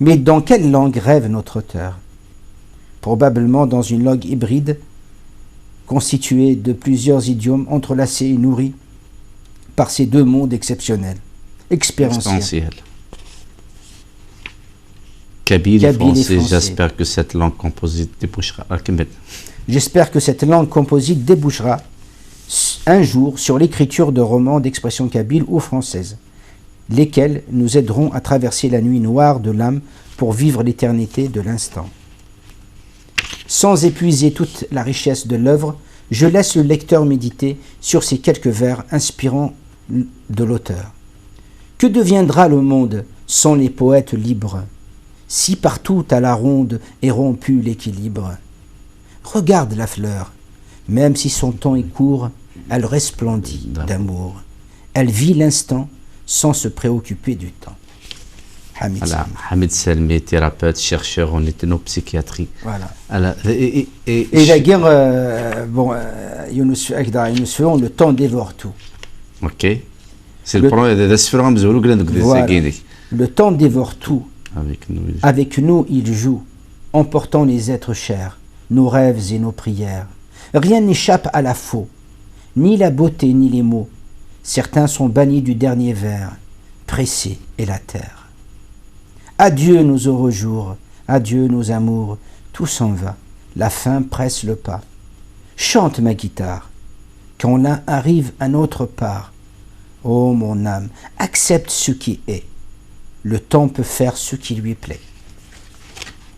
Mais dans quelle langue rêve notre auteur? Probablement dans une langue hybride, constituée de plusieurs idiomes entrelacés et nourris par ces 2 mondes exceptionnels, expérientiels. Kabyle et français, j'espère que cette langue composite débouchera. J'espère que cette langue composite débouchera un jour sur l'écriture de romans d'expression kabyle ou française, lesquels nous aideront à traverser la nuit noire de l'âme pour vivre l'éternité de l'instant. Sans épuiser toute la richesse de l'œuvre, je laisse le lecteur méditer sur ces quelques vers inspirants de l'auteur. Que deviendra le monde sans les poètes libres, si partout à la ronde est rompu l'équilibre? Regarde la fleur, même si son temps est court, elle resplendit d'amour. Elle vit l'instant sans se préoccuper du temps. Hamid Salmi, thérapeute, chercheur en ethnopsychiatrie. Voilà. Et la guerre, le temps dévore tout. Ok. C'est le problème de voilà. Le temps dévore tout. Avec nous, il joue, emportant les êtres chers, nos rêves et nos prières. Rien n'échappe à la faux, ni la beauté ni les mots. Certains sont bannis du dernier vers, pressés est la terre. Adieu nos heureux jours, adieu nos amours, tout s'en va, la fin presse le pas. Chante ma guitare, quand l'un arrive à notre part. Ô mon âme, accepte ce qui est. Le temps peut faire ce qui lui plaît.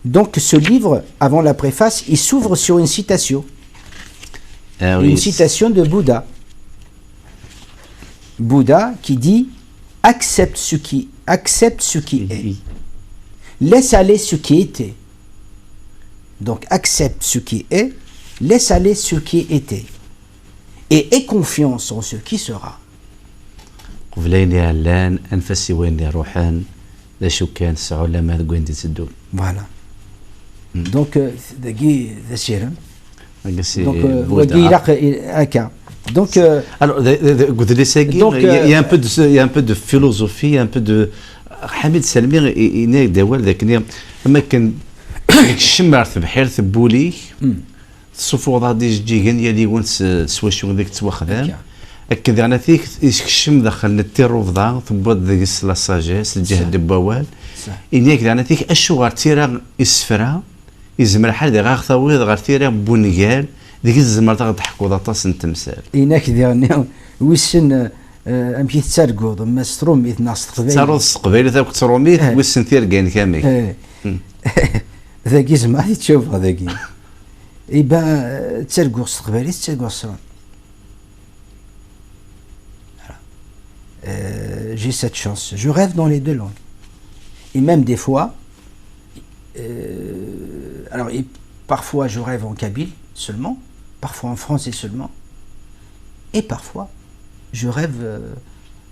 Donc ce livre, avant la préface, il s'ouvre sur une citation. Une citation de Bouddha. Bouddha qui dit « Accepte ce qui est. Laisse aller ce qui était. » Donc accepte ce qui est, laisse aller ce qui était. Et aie confiance en ce qui sera. Voilà. Donc, donc, alors, il y a un peu de philosophie, un peu de Hamid Salmi, il est دول ذاك لما كان الشمار بحير ثبولي الصفوضه دي جيجن يلي ونس سواشو ذاك تواخدام هكذا انا فيك الشم دخل التيروفضا ثبوت ذاك لا ساجيس الجهد دبوال انيك انا فيك اشو غير تيرا اسفرا يزمر حال دي غاخ ثويض غير تيرا بونيال ديك الزمر تضحكوا ضاطاس نتمثال انك ديرني ويسن امشي تسرقود ما سترومي تناص قبيله تسرقود قبيله ذاك تروميت ويسن تيركان كامل ذاك زعما تشوف هذاك يبان تسرقوا قبيله تسرقوا الصرون. J'ai cette chance. Je rêve dans les 2 langues. Et même des fois, parfois je rêve en kabyle seulement, parfois en français seulement, et parfois je rêve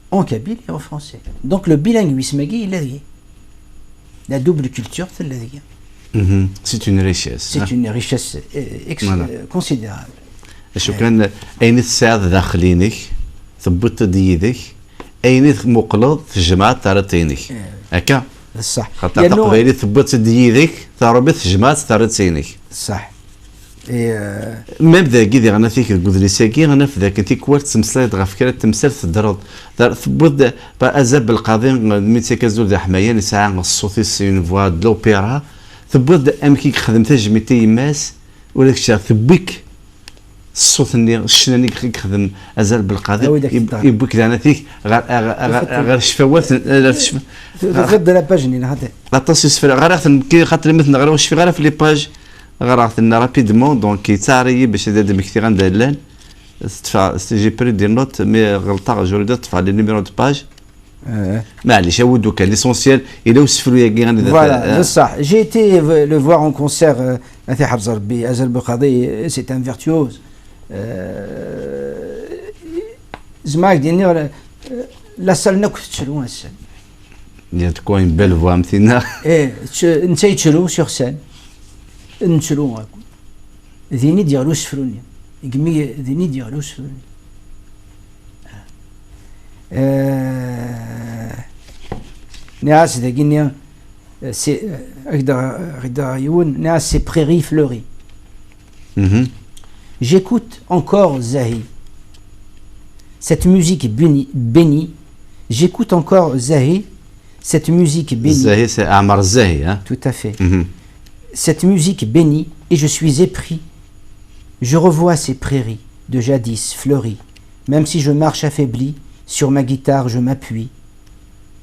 en kabyle et en français. Donc le bilinguisme, il est la double culture, c'est une richesse. C'est une richesse considérable. شو كان أين تساعد داخلينك ثبت ديدك أين مقلد في الجماعة تارتينك هكا صح خاطر تقبيلي ثبت ديدك ثربت في الجماعة تارتينك صح ميم ذاكي ذي غانا فيك الكودري ساكي غانا في ذاك انتي كوارت تمسلايد غا فكرة تمثال تدرض ثبت أزاب القاضي ميتي كازول ذا حماية نسعى الصوتي سين فوا دلوبيرا ثبت أمكيك خدمت جميتي يماس ولك شا ثبيك الصوت اللي الشناني كيخدم ازال بالقاضي يبوك انا فيك غير شفوات غير لا باج ني هذا لا تصيص غير كي خاطر مثلا غير واش في غير في لي باج غير عرفتنا رابيدمون دونك كيتاري باش هذا بكثير غندلان j'ai pris des notes mais غلطة جوري تدفع لي نيميرو دو باج معليش اودو كان ليسونسيال الى وسفلو يا غادي Voilà, ça. J'ai été le voir en concert à حفظ ربي أزل بقضي, c'est un virtuose. زعما ديني لا سال ناكل تشلو السن. Il تكون بيل فوا مثلنا. انت يتشلو سور سان. نتشلو هاكو. ذيني ديالو سفروني. يقمي ذيني ديالو سفروني. ناس ذاكيني سي غدا يون ناس سي بريري فلوري. J'écoute encore Zahi. Cette musique bénie. J'écoute encore Zahi. Cette musique bénie. Zahi, c'est Amar Zahi, hein? Tout à fait. Cette musique bénie, et je suis épris. Je revois ces prairies de jadis fleuries. Même si je marche affaibli, sur ma guitare je m'appuie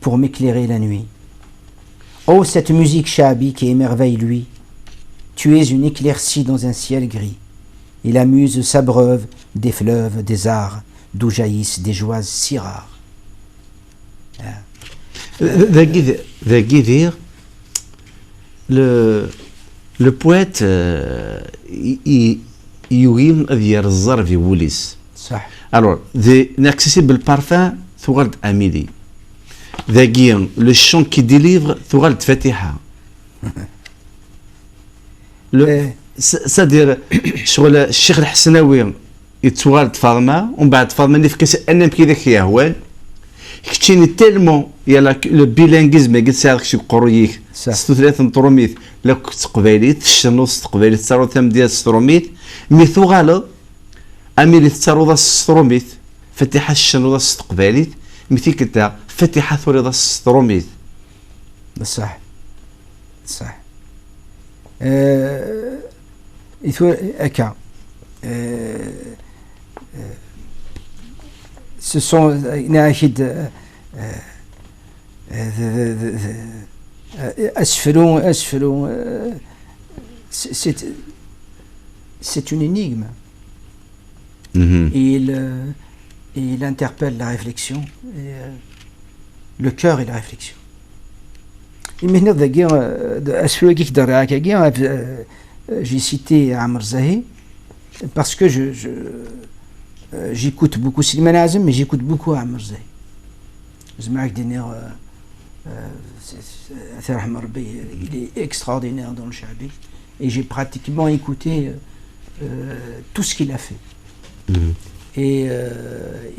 pour m'éclairer la nuit. Oh, cette musique shabi qui émerveille lui. Tu es une éclaircie dans un ciel gris. Et la muse s'abreuve des fleuves, des arts, d'où jaillissent des joies si rares. Le poète يوين أذير الزر في ووليس. صح. Alors, l'accessible parfum ثوغلد أميلي. ذاكي le chant qui délivre ثوغلد فاتحة. سادير شغل الشيخ الحسناوي يتوالد فاطمه ومن بعد فاطمه اللي فكاس انا كذاك يهوان كتشيني تيلمون يلا لو بيلانغيزم قلت ساعه شي قرويك 36 طروميت لا تقباليت الشنوس تقباليت تصارو ثم ديال ستروميت مي ثوغالو اميلي تصارو ستروميت فتحه الشنوس تقباليت مثي كتا فتحه ثوري ستروميت. صح صح. Ce sont c'est une énigme. Il interpelle la réflexion, et, le cœur et la réflexion. J'ai cité Amr Zahi parce que j'écoute beaucoup Slimane Azem, mais j'écoute beaucoup Amr Zahi. Il est extraordinaire dans le Shabi et j'ai pratiquement écouté tout ce qu'il a fait.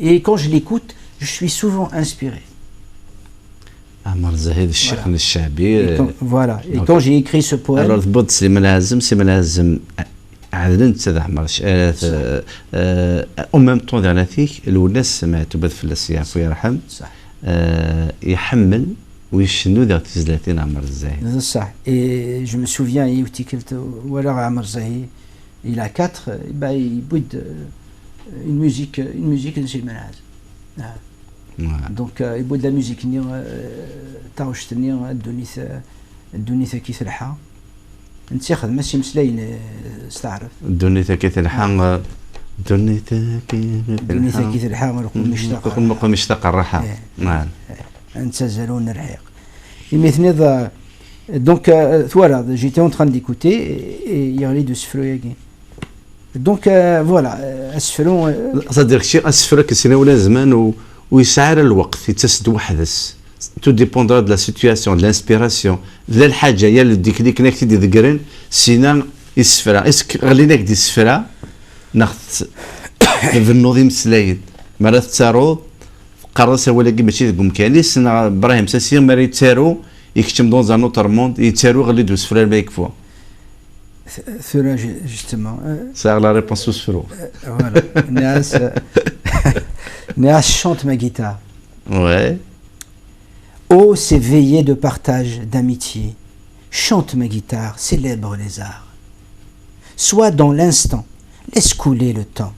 Et quand je l'écoute, je suis souvent inspiré. عمر زاهد الشيخ الشعبي. Voilà. Et quand j'ai écrit ce poème. Alors ضبط سليمان عازم عادل تاع عمر او ميم طون ديال هذيك الناس سمعتو بث فلاس يعفو يرحم. صح. يحمل ويشنو ذاك تزلاتين عمر الزاهد. صح. Et je me souviens يوتي قلت ولا عمر زاهي il a 4 il بود une musique de سليمان عازم. دونك يبود لا ميوزيك ني تاوشتني الدنيا كي تلحى نتاخذ ماشي مسلاين استعرف الدنيا كي تلحى الدنيا كي تلحى ونقول مشتاق الراحه. نعم انت زالون الرحيق مثني دونك voilà j'étais en train d'écouter et il y a les deux sfroyagi donc voilà اسفلون صدق شي اسفلك سنه زمان ويسعر الوقت يتسد وحدس تو ديبوندرا دو لا سيتوياسيون دو لانسبيراسيون لا الحاجه يا ديك ديك ناك تدي ذكرن سينا يسفرا اسك غليناك دي السفرا ناخذ في النظيم سلايد مرة تارو قرص ولا كي ماشي تقوم كاليس انا ابراهيم ساسي ماري تارو يكتم دون زان اوتر موند يتارو غلي دو سفرا ما يكفوا ثورا جوستومون سا لا ريبونس سفرو فوالا Néas chante ma guitare. Ouais. Oh, ces veillées de partage, d'amitié, chante ma guitare, célèbre les arts. Sois dans l'instant, laisse couler le temps,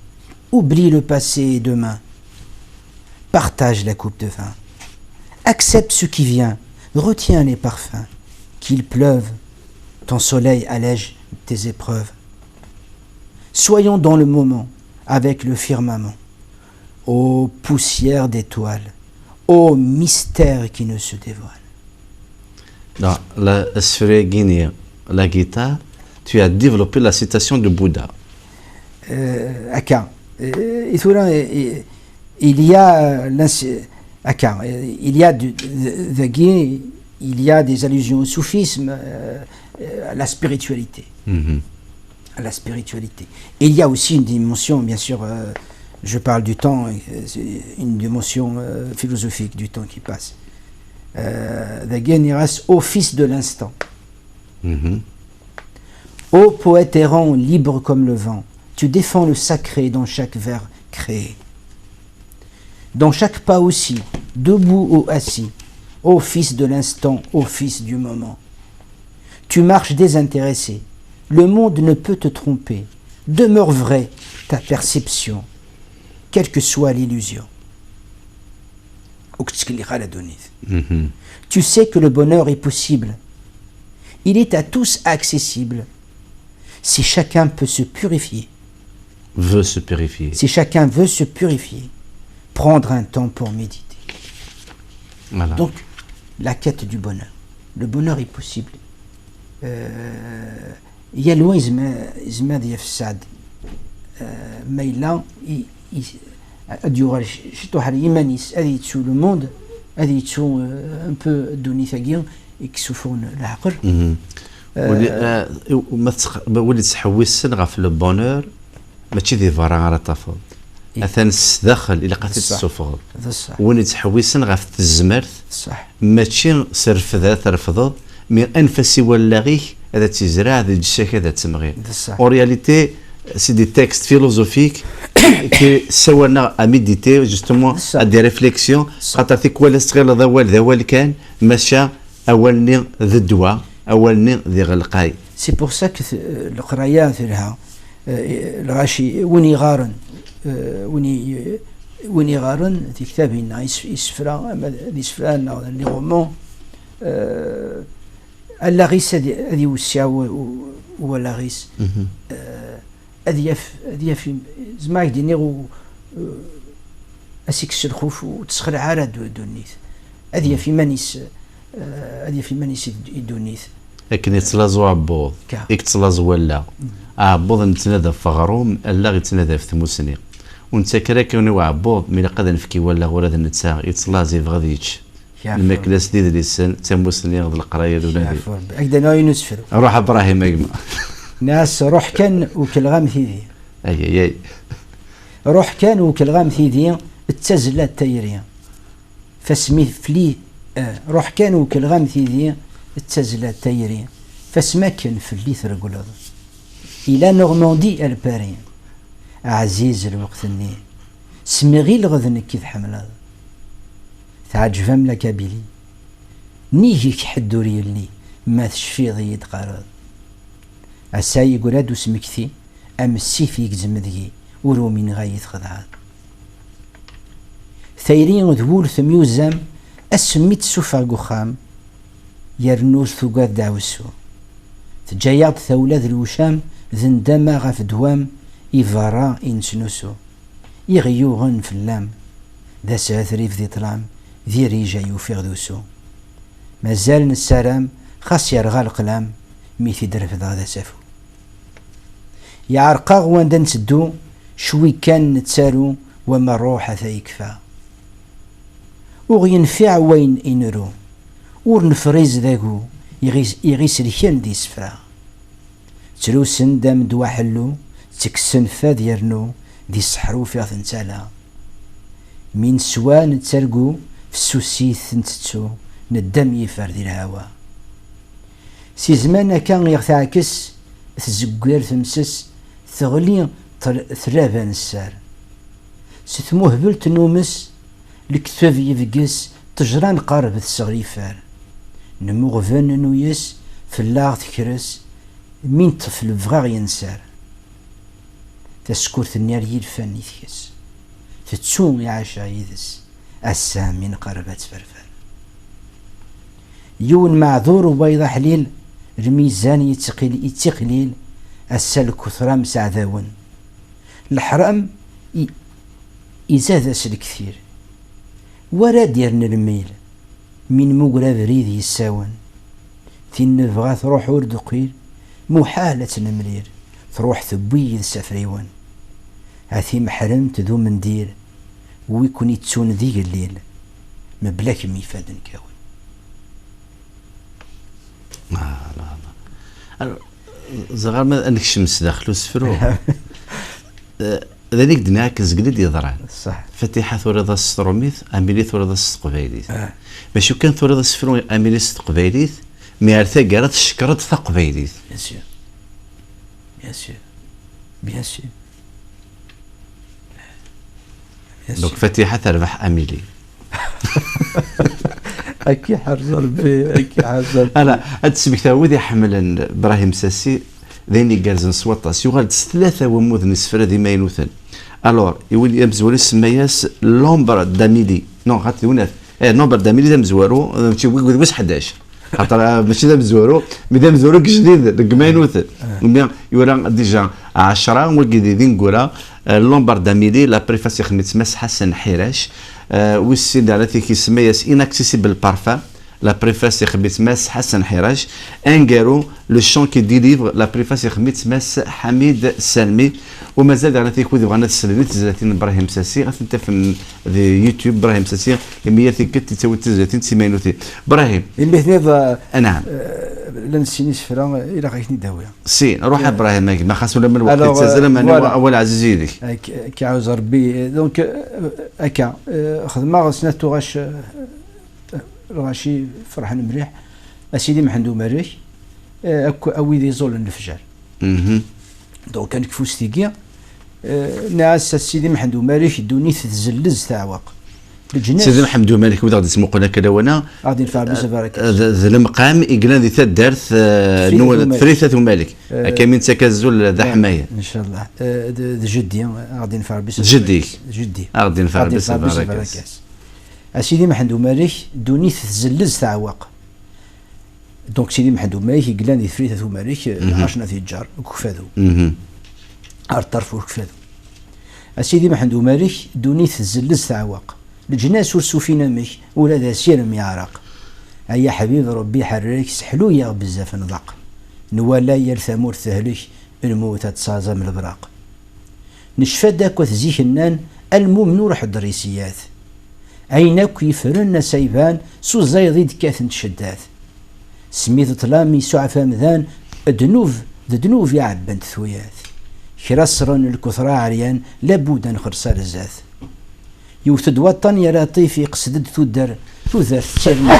oublie le passé et demain. Partage la coupe de vin. Accepte ce qui vient, retiens les parfums. Qu'il pleuve, ton soleil allège tes épreuves. Soyons dans le moment, avec le firmament, aux poussières d'étoiles, aux mystères qui ne se dévoilent. Dans la sphère guinéenne, la guitare, tu as développé la citation de Bouddha. Il y a il y a des allusions au soufisme, à la spiritualité. À la spiritualité. Et il y a aussi une dimension, bien sûr, je parle du temps, une dimension philosophique du temps qui passe. Au fils de l'instant. Ô poète errant, libre comme le vent, tu défends le sacré dans chaque vers créé. Dans chaque pas aussi, debout ou assis, ô fils de l'instant, ô fils du moment. Tu marches désintéressé, le monde ne peut te tromper, demeure vrai ta perception, quelle que soit l'illusion. Tu sais que le bonheur est possible, il est à tous accessible, si chacun peut se purifier. Veut se purifier. Si chacun veut se purifier, prendre un temps pour méditer. Voilà. Donc, la quête du bonheur. Le bonheur est possible. Il y a loin Izma Diafsad. Mais là, il le monde, un peu donné et qui souffrent l'aql. ولي تحوس غاف لو بونور ماشي دي فارا على تفض مثلا السداخل الى قاتل السفغ وين تحوس غاف الزمرت صح ماشي صرف ذا ترفض مي انفسي ولا غيك هذا تزرع هذا الشيك هذا تمغي اون رياليتي سي دي تكست فيلوزوفيك كي سوانا ا ميديتي جوستومون ا دي ريفليكسيون خاطر تيك ولا استغل ذا وال كان ماشا اولني ذا الدواء أولني ذي غلقاي. سي بور سا كو القرايه فيها الغاشي وني غارن وني غارن في كتابنا يسفرا لي رومون اللاغيس هذه وسع ولاغيس هذه في زعما دينيغو اسيكس الخوف وتسخر على دونيث هذه في مانيس هذه في مانيس يدونيث لكن يتلازو عبوض يتلازو ولا عبوض نتنادى في غروم الا غيتنادى في ثموسني وانت كراكوني وعبوض ملي قاد نفكي ولا غورا نتا يتلازي في غاديتش الماكلاس ديال لسان تموسني غد القرايه الاولى هكذا ينسفر روح ابراهيم اجمع ناس روح كان وكلغام ثيدي اي روح كان وكلغام ثيدي التزلات تايريا فاسمي فلي روح كان وكلغام ثيدي التزلات تايريا فاسمكن في اللي ثرقلض الى نورماندي البارين عزيز الوقت الني سمغي الغذن كي تحملض تعجبم لك بلي نيجيك حدوري لي ما تشفيض يتقارض عساي يقول هادو سمكتي ام السيف يكزم ذي ورو من غاية خضعات ثيرين ذبول ثميوزم اسميت سوفا قخام يرنوس ثقاد داوسو تجايات ثولاد الوشام ذن دما غف دوام إفارا إنسنوسو يغيوغن في اللام ذا ساثريف ذي طلام ذي ريجا يوفيغ دوسو مازال السلام خاص يرغى القلام ميثي درف ذا سافو يعرقا غوان نسدو شوي كان نتسالو وما روح ثيكفى وغينفع وين إنرو ورنفريز ذاكو يغيس الكن دي سفرا تلوسن دام دوا حلو تكسن فاد يرنو دي سحرو فيها ثنتالا من سوا نتسرقو في السوسيث نتتسو ندم يفر دي الهوا سي زمان كان يغتعكس تزقير تمسس ثغلي ثرابان السار ستموه بلت نومس الكتاب يفقس تجران قارب الصغريفار نمو غفان نويس في اللاغ تكرس من طفل بغا ينسار تسكور النار يدفن يثكس تتسوم يعشا يدس السام من قربة فرفر يون معذور وبيض حليل الميزان يتقليل السلك ثرام سعذاون الحرام يزاد الكثير ورا ديرنا الميل من مقرا بريد يساون تين بغا تروح ورد قيل محالة نمرير تروح ثبيذ سفريوان هاثي محرم تذو من دير ويكون يتسون ذي الليل مبلاك ميفادن كاون. لا زغال ما انك شمس داخلو سفرو ذلك دناك زقلد يضران صح. فتيحة ثورة السطروميث أميلي ثورة السقبايليث ماشي كان ثورة السفرو أميلي السقبايليث ميارثا قالت شكرت ثقبايليث. بيان سور بيان سور بيان سور. دونك فتيحة تربح أميلي. أكي حرزل بي أكي حرزل. أنا أتسبك تاوذي حملا إبراهيم ساسي ذيني جالزن سواطاس يغالد 3 وموذ نسفر ذي ما ينوثن. ألور يولي يمزوري سمياس لومبر داميلي نو خاطر وناث نومبر داميلي ذا مزوارو تشوفي بس 11 خاطر ماشي ذا مزوارو مي مزوارو جديد ما ينوثن. يورا ديجا 10 وكيدي ذي نقولها لومبر داميلي لا بريفاس يخدم تسمس حسن حراش والسيد على ثيكي سمياس اناكسيسيبل بارفان la préface يخدم تسمس حسن حراش انجارو لو شون كي ديليفر لا بريفاس يخدم تسمس حميد سلمي ومازال على ثيك ودي بغانا تسلمي تزاتين ابراهيم ساسي غنت في يوتيوب ابراهيم ساسي كمية كنت تسوي تزاتين سيمانوتي ابراهيم اللي هنا نعم لا نسينيش فرا الى غايتني داويه سي روح ابراهيم ما خاص ولا من الوقت تزلم انا اول عزيزي كي عاوز ربي دونك هكا خدمه غسناتو غاشي فرحان مليح اسيدي محندو مريح اويدي زول الفجر دونك كان كفوستيكيا ناس سيدي محمد مالك دوني تزلز تاع واق سيدي محمد مالك ودا غادي نسمو قلنا كذا وانا غادي نفعل بزاف بارك ذا المقام يقلنا ذي ثلاث دارث فريثة ومالك كامين تكزل ذا حمايه ان شاء الله جدي غادي نفعل بزاف جدي غادي نفعل بزاف بارك سيدي محمد مالك دوني تزلز تاع واق دونك سيدي محمد مالك يقلنا ذي فريثة ومالك عشنا في الجار وكفادو الطرف وكفادو سيدي محمد مالك دوني تزلز تاع واق الجناس ورسوفينا مش ولا ذا سيرم يعرق يا حبيب ربي حرك سحلو يا بزاف نضاق نوالا يرثمور ثهلك الموت تصازم البراق نشفدك وتزيك النان المؤمن روح الدريسيات عينك يفرن سيفان سو زايضيد كاثن شدات سميث طلامي سعفا مذان دنوف يا عبان ثويات خرصرن الكثرى عريان لابد نخرصار الزاث يوتد وطن يا لطيف يقصد تودر تيرني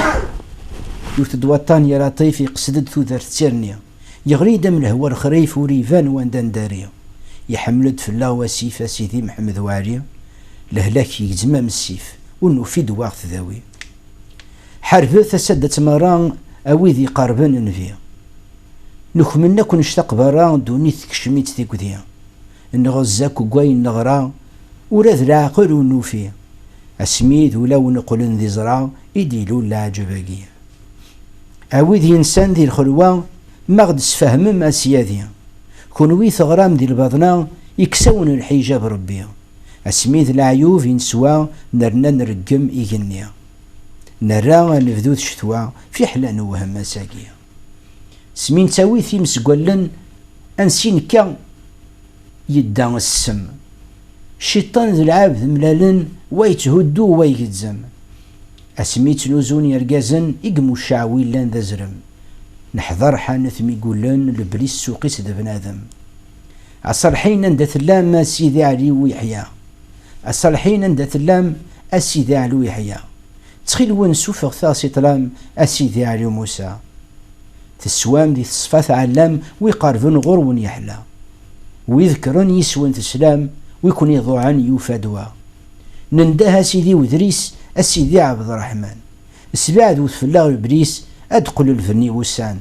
يوتد وطن يا لطيف يقصد تودر تيرني يغري دم الهوى الخريف وريفان واندان داريا يحملد في الله وسيف سيدي محمد وعلي لهلاك يجزمام السيف ونو في دواغ ذاوي حرب تسدت مران اويذي قربان نفيا نخمنا كون نشتاق برا دوني تكشميت ذيك ذيا نغزاك وقوين نغرا وراد العقل ونوفي اسميد ولو نقولن ذي زرع يديلو العجباقية عويد ينسان ذي الخلوة مغدس فهم ما سيادية كونوي ثغرام ذي البطنة يكسون الحجاب ربي اسميد العيوف ينسوا نرنا نرقم إيجنيا نرى نفذوذ شتوا في حلان وهم مساقية سمين تاوي في مسقولن انسين كا يدان السم الشيطان ذو العابد ملالن ويتهدو ويجزم اسميت نوزون يرقازن يقمو الشعوين لان ذا زرم نحضر حانث ميقولن لبليس سوقيس ذا بنادم الصالحين اندى ثلام سيدي علي ويحيى الصالحين اندى ثلام السيدي علي ويحيى تخيل ونسوف ثاسي طلام السيدي علي موسى تسوام دي تصفات علام ويقارفن غرون يحلى ويذكرن يسون تسلام ويكون يضوعن يوفادوا ننداها سيدي ودريس السيدي عبد الرحمن السباعد وثفلا البريس ادخل الفني وسان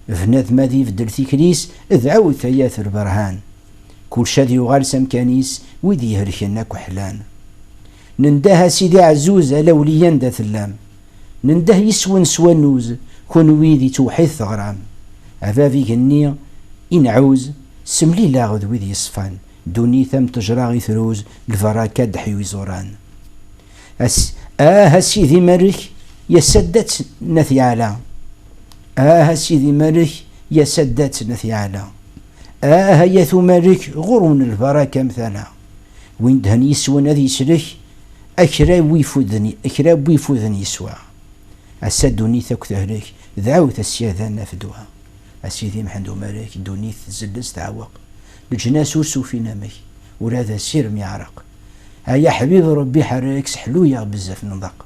فنات مادي فدل ثيكريس اذعو ثياث البرهان كل شاد يغال سمكانيس ويدي هركناك وحلان ننداها سيدي عزوز الاوليا دا ثلام ننده يسون سوانوز كون ويدي توحيد ثغرام عفافي كني إن عوز سملي لاغد ويدي يصفان دوني ثم تجرى ثروز الفراكة دحيوي زوران هسيدي مرك يسدت نثي على هسيدي مرك يسدت نثي على هيثو مرك غرون الفراكة مثلا وين دهن يسوى نذي يسلك أكرا ويفوذني يسوى أسدوني ثك ثهلك ذعوت السيادة نافدوها أسيدي محندو مالك دوني تزلز تعوق الجناس ورسو في نامك ولا سير ميعرق يا حبيب ربي حرك سحلو يا بزاف نضاق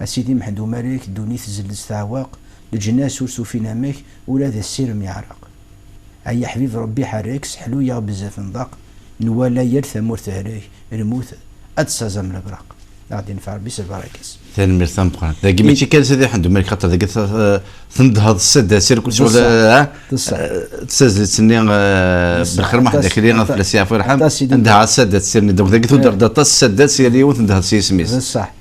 أسيدي محندو مالك دوني تزلز تعوق الجناس ورسو في نامك ولا سير ميعرق يا حبيب ربي حرك سحلو يا بزاف نضاق نوالا يرثى مرثى الموت أتسازم البراق غادي نفعل بيس البراكس ثاني مرثام بقران ذاك ماشي كان سيدي حندو مالك خاطر ذاك تنضهض السد سير كل شغل تسازل سني بالخير واحد داخلين في السياف والرحم عندها السد سير ندوك ذاك تودر داتا السد سير يوت تنضهض سي سميس صح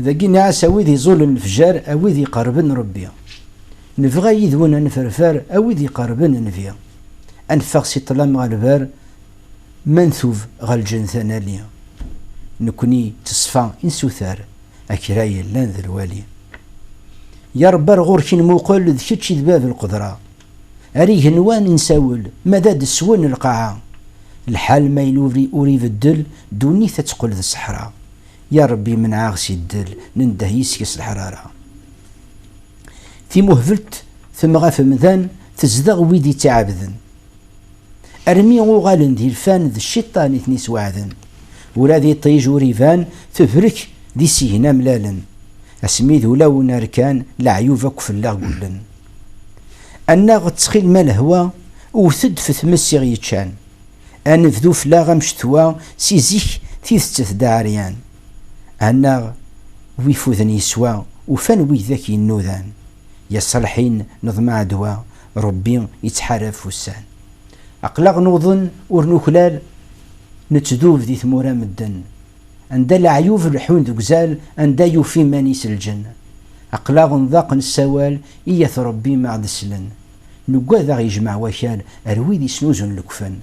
ذاك نعس ويدي زول الفجار اويدي قربن ربي نفغى يذون نفرفار اويدي قربن نفيا انفغ سي طلام غالبار منثوف غالجن ثاناليا نكوني تصفى انسوثار اكراي لان ذا الوالي يا رب غوركين موقل ذكتشي ذباب القدرة اريه نوان نساول مداد السوان القاعة الحال ما يلوري أوريف الدل دوني تتقل ذا الصحراء يا ربي من عاغسي الدل ننده يسكس الحرارة في مهفلت ثم غاف مذان تزدغ ويدي تعبذن أرمي غوغالن ذي الفان ذي الشيطان يثنيس وعذن ولا ذي طيج وريفان تفرك ذي سيهنا ملالن اسمي ذو لو ناركان لعيوفك في الله قولن أنا غتسخيل ما الهوا وثد في ثمسي غيتشان أنا فذو فلا غمشتوا سيزيك تيثتث داريان أنا ويفوذني سوا وفان ويذاك النوذان يا صالحين نظم عدوا ربي يتحارف وسان أقلق نوضن ورنوكلال نتذوب ذي ثمورا مدن عند العيوف الحون ذقزال عند يوفي مانيس الجنة أقلاغ ذاق السوال إياث ربي مع دسلن نقاذا يجمع وكال أروي ذي سنوزن لكفن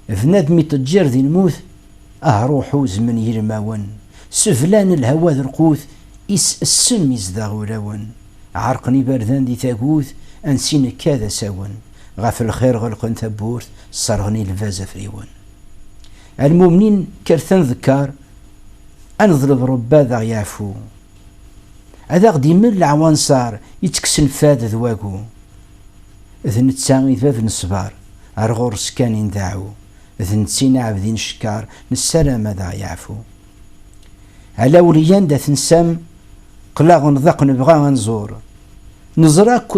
فنادمي تجير ذي الموت أهروحو زمن يرماون سفلان الهوا ذي القوث إس السم يزداغ ولاون عرقني باردان ذي ثاقوث أنسين كذا ساون غاف الخير غلقن ثبورث صرغني الفازة فريون المؤمنين كرثن ذكار أنظلب ربا ذا يعفو هذا غدي من العوان صار يتكسن فاد ذواقو إذن تساغي ذباب نصبار أرغور سكانين داعو إذن تسينا عبدين شكار نسلام ذا يعفو على وليان دا تنسام قلاغ نضاق نبغى نزور نزراك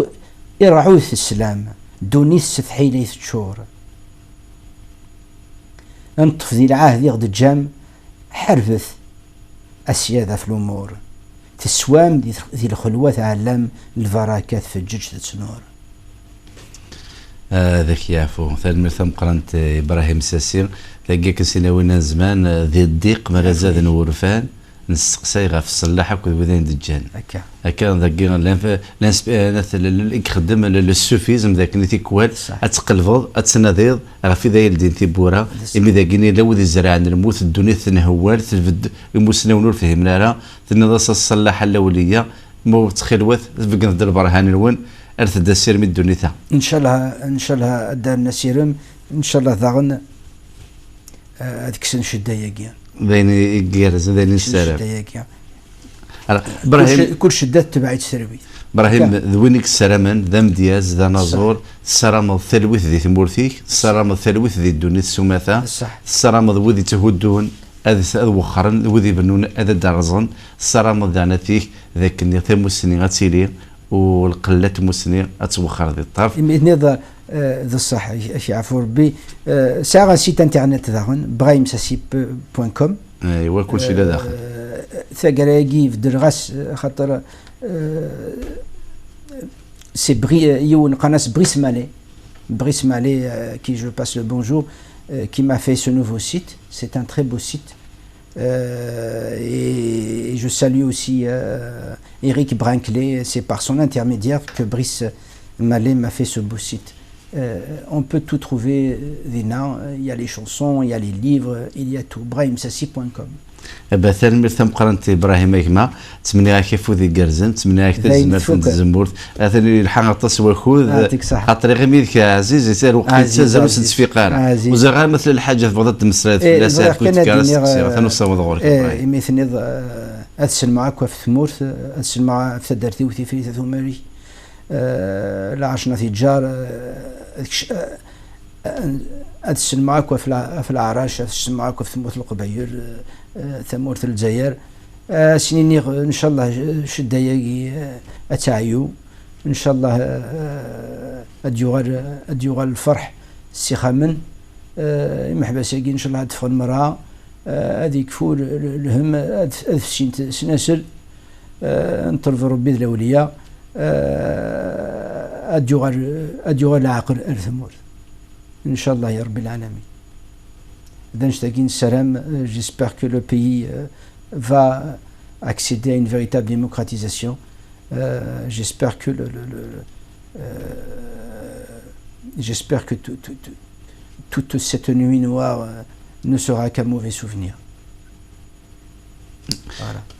إرعوث السلام دوني ستحيل يتشور انطف ذي العهد يغد الجام حرفث أسيادة في الأمور تسوام ذي الخلوة تعلم الفراكات في الجج تنور ذاك يعفو ثالث مثل قرنت إبراهيم ساسير تلقاك سنوينا زمان ذي الضيق ما زاد نورفان نستقسي غا في الصلاحة كل وذين دجان هكا ذاك لانس خدم للسوفيزم ذاك اللي تيكوال اتقلفض اتسناضيض غا في ذا يلدين تيبورا امي ذاكيني لو ذي الزرع عند الموت الدنيا تنهوال تلفد المسنا ونور فهمنا راه تنضص الصلاحة الأولية مو تخلوث تبقى ندير برهان الون ارث دسير من الدنيا ان شاء الله دار نسيرم ان شاء الله ذاغن هذيك سنشد ياكيا ذين يجرز ذين السلام ابراهيم كل شدات تبعت سربي ابراهيم ذوينك السلام ذم دياز ذا نزور السلام الثلوث ذي ثمورثيك السلام الثلوث ذي الدنيا السماثه السلام ذوذي تهدون هذا وخرن ذوذي بنون هذا درزن السلام ذانتيك ذاك اللي ثم السنين غتسيلي والقلة مسني أتوخر ذي الطرف. هذا ذا الصح يعفو ربي ساعة سيت انترنت ذاهن brahimsassip.com. أيوة كل شيء داخل. ثقراقي في درغاس خاطر سي يون قناة Brice Mallet qui je passe le bonjour qui m'a fait ce nouveau site. C'est un très beau site. Et je salue aussi Eric Brinkley, c'est par son intermédiaire que Brice Mallet m'a fait ce beau site. On peut tout trouver دينا. Il y a les chansons, il y a les livres, il y a tout. brahimsassi.com. مثلا مرتم قرنت ابراهيم ايكما تمني كيف ذي كرزن تمني تزمر تزمرت اثني الحان طس وخوذ خاطر غير ميدك عزيز يسال وقت تزال سنتفيقار وزغا مثل الحاجه بغض المسرات في الاساس كنت كاس تنوصل غورك مثل ادسل معاك في ثمورث ادسل مع في درتي وفي فريث ثماري لا عشنا تجار ادسل معاك في العراش ادسل معاك في ثمورث القبير ثمورث الجزائر سنيني ان شاء الله شداياكي اتعيو ان شاء الله اديوغال الفرح السخامن محبساكي ان شاء الله تدفع المراه هذيك فول الهم ادفسين سناسل نطلب ربي الاولياء اديوغال العقل الثمور ان شاء الله يا رب العالمين. J'espère que le pays va accéder à une véritable démocratisation. J'espère que toute cette nuit noire ne sera qu'un mauvais souvenir.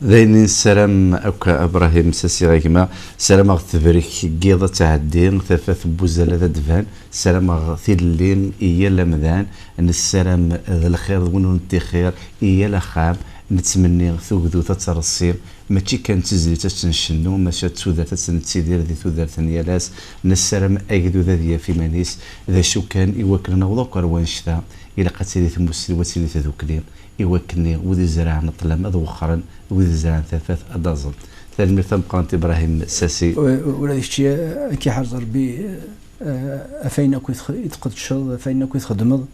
ذين السلام أوكا إبراهيم ساسي غيكما سلام أغتبريك قيضة تعدين ثلاثة بوزالة دفان سلام أغثيلين إيا لمدان أن السلام ذا الخير ونو نتي خير إيا لخام نتمني ثوذو تترصير ماشي كان تزري تتنشنو ماشي تسوذا تتنتسيدير ذي ثوذا ثنيالاس نسلام أيدو ذا ذي في مانيس ذا شو كان إيوكلنا وذكر وانشتا إلا قتلي ثموسي وسيلي ذوكلين يوكني وذي زرع نطلم أذو خرن وذي زرع ثلاث أدازل ثاني مرتم قانت إبراهيم ساسي ولا الشيء كي حرز ربي أفين كنت يتقدشض أفين كنت خدمض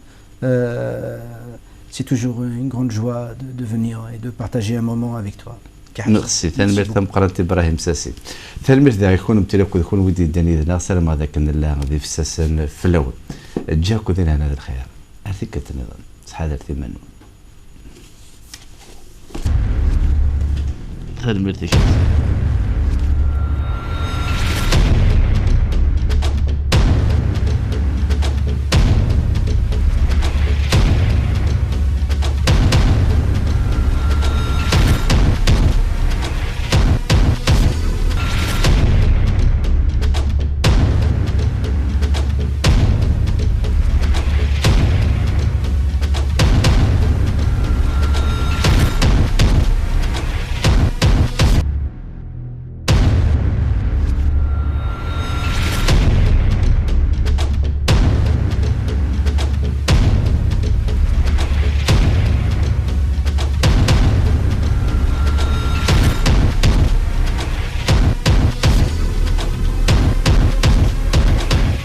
c'est toujours une grande joie de venir et de partager un moment avec toi. ميرسي ثاني مرتم قرنت إبراهيم ساسي ثاني مرتم يكون متلك ويكون ودي داني ذنا سلام هذاك ان الله غادي في ساسن في الاول جاكو ذنا هذا الخير هذيك النظام صحاد ارتمانون هذا مرتي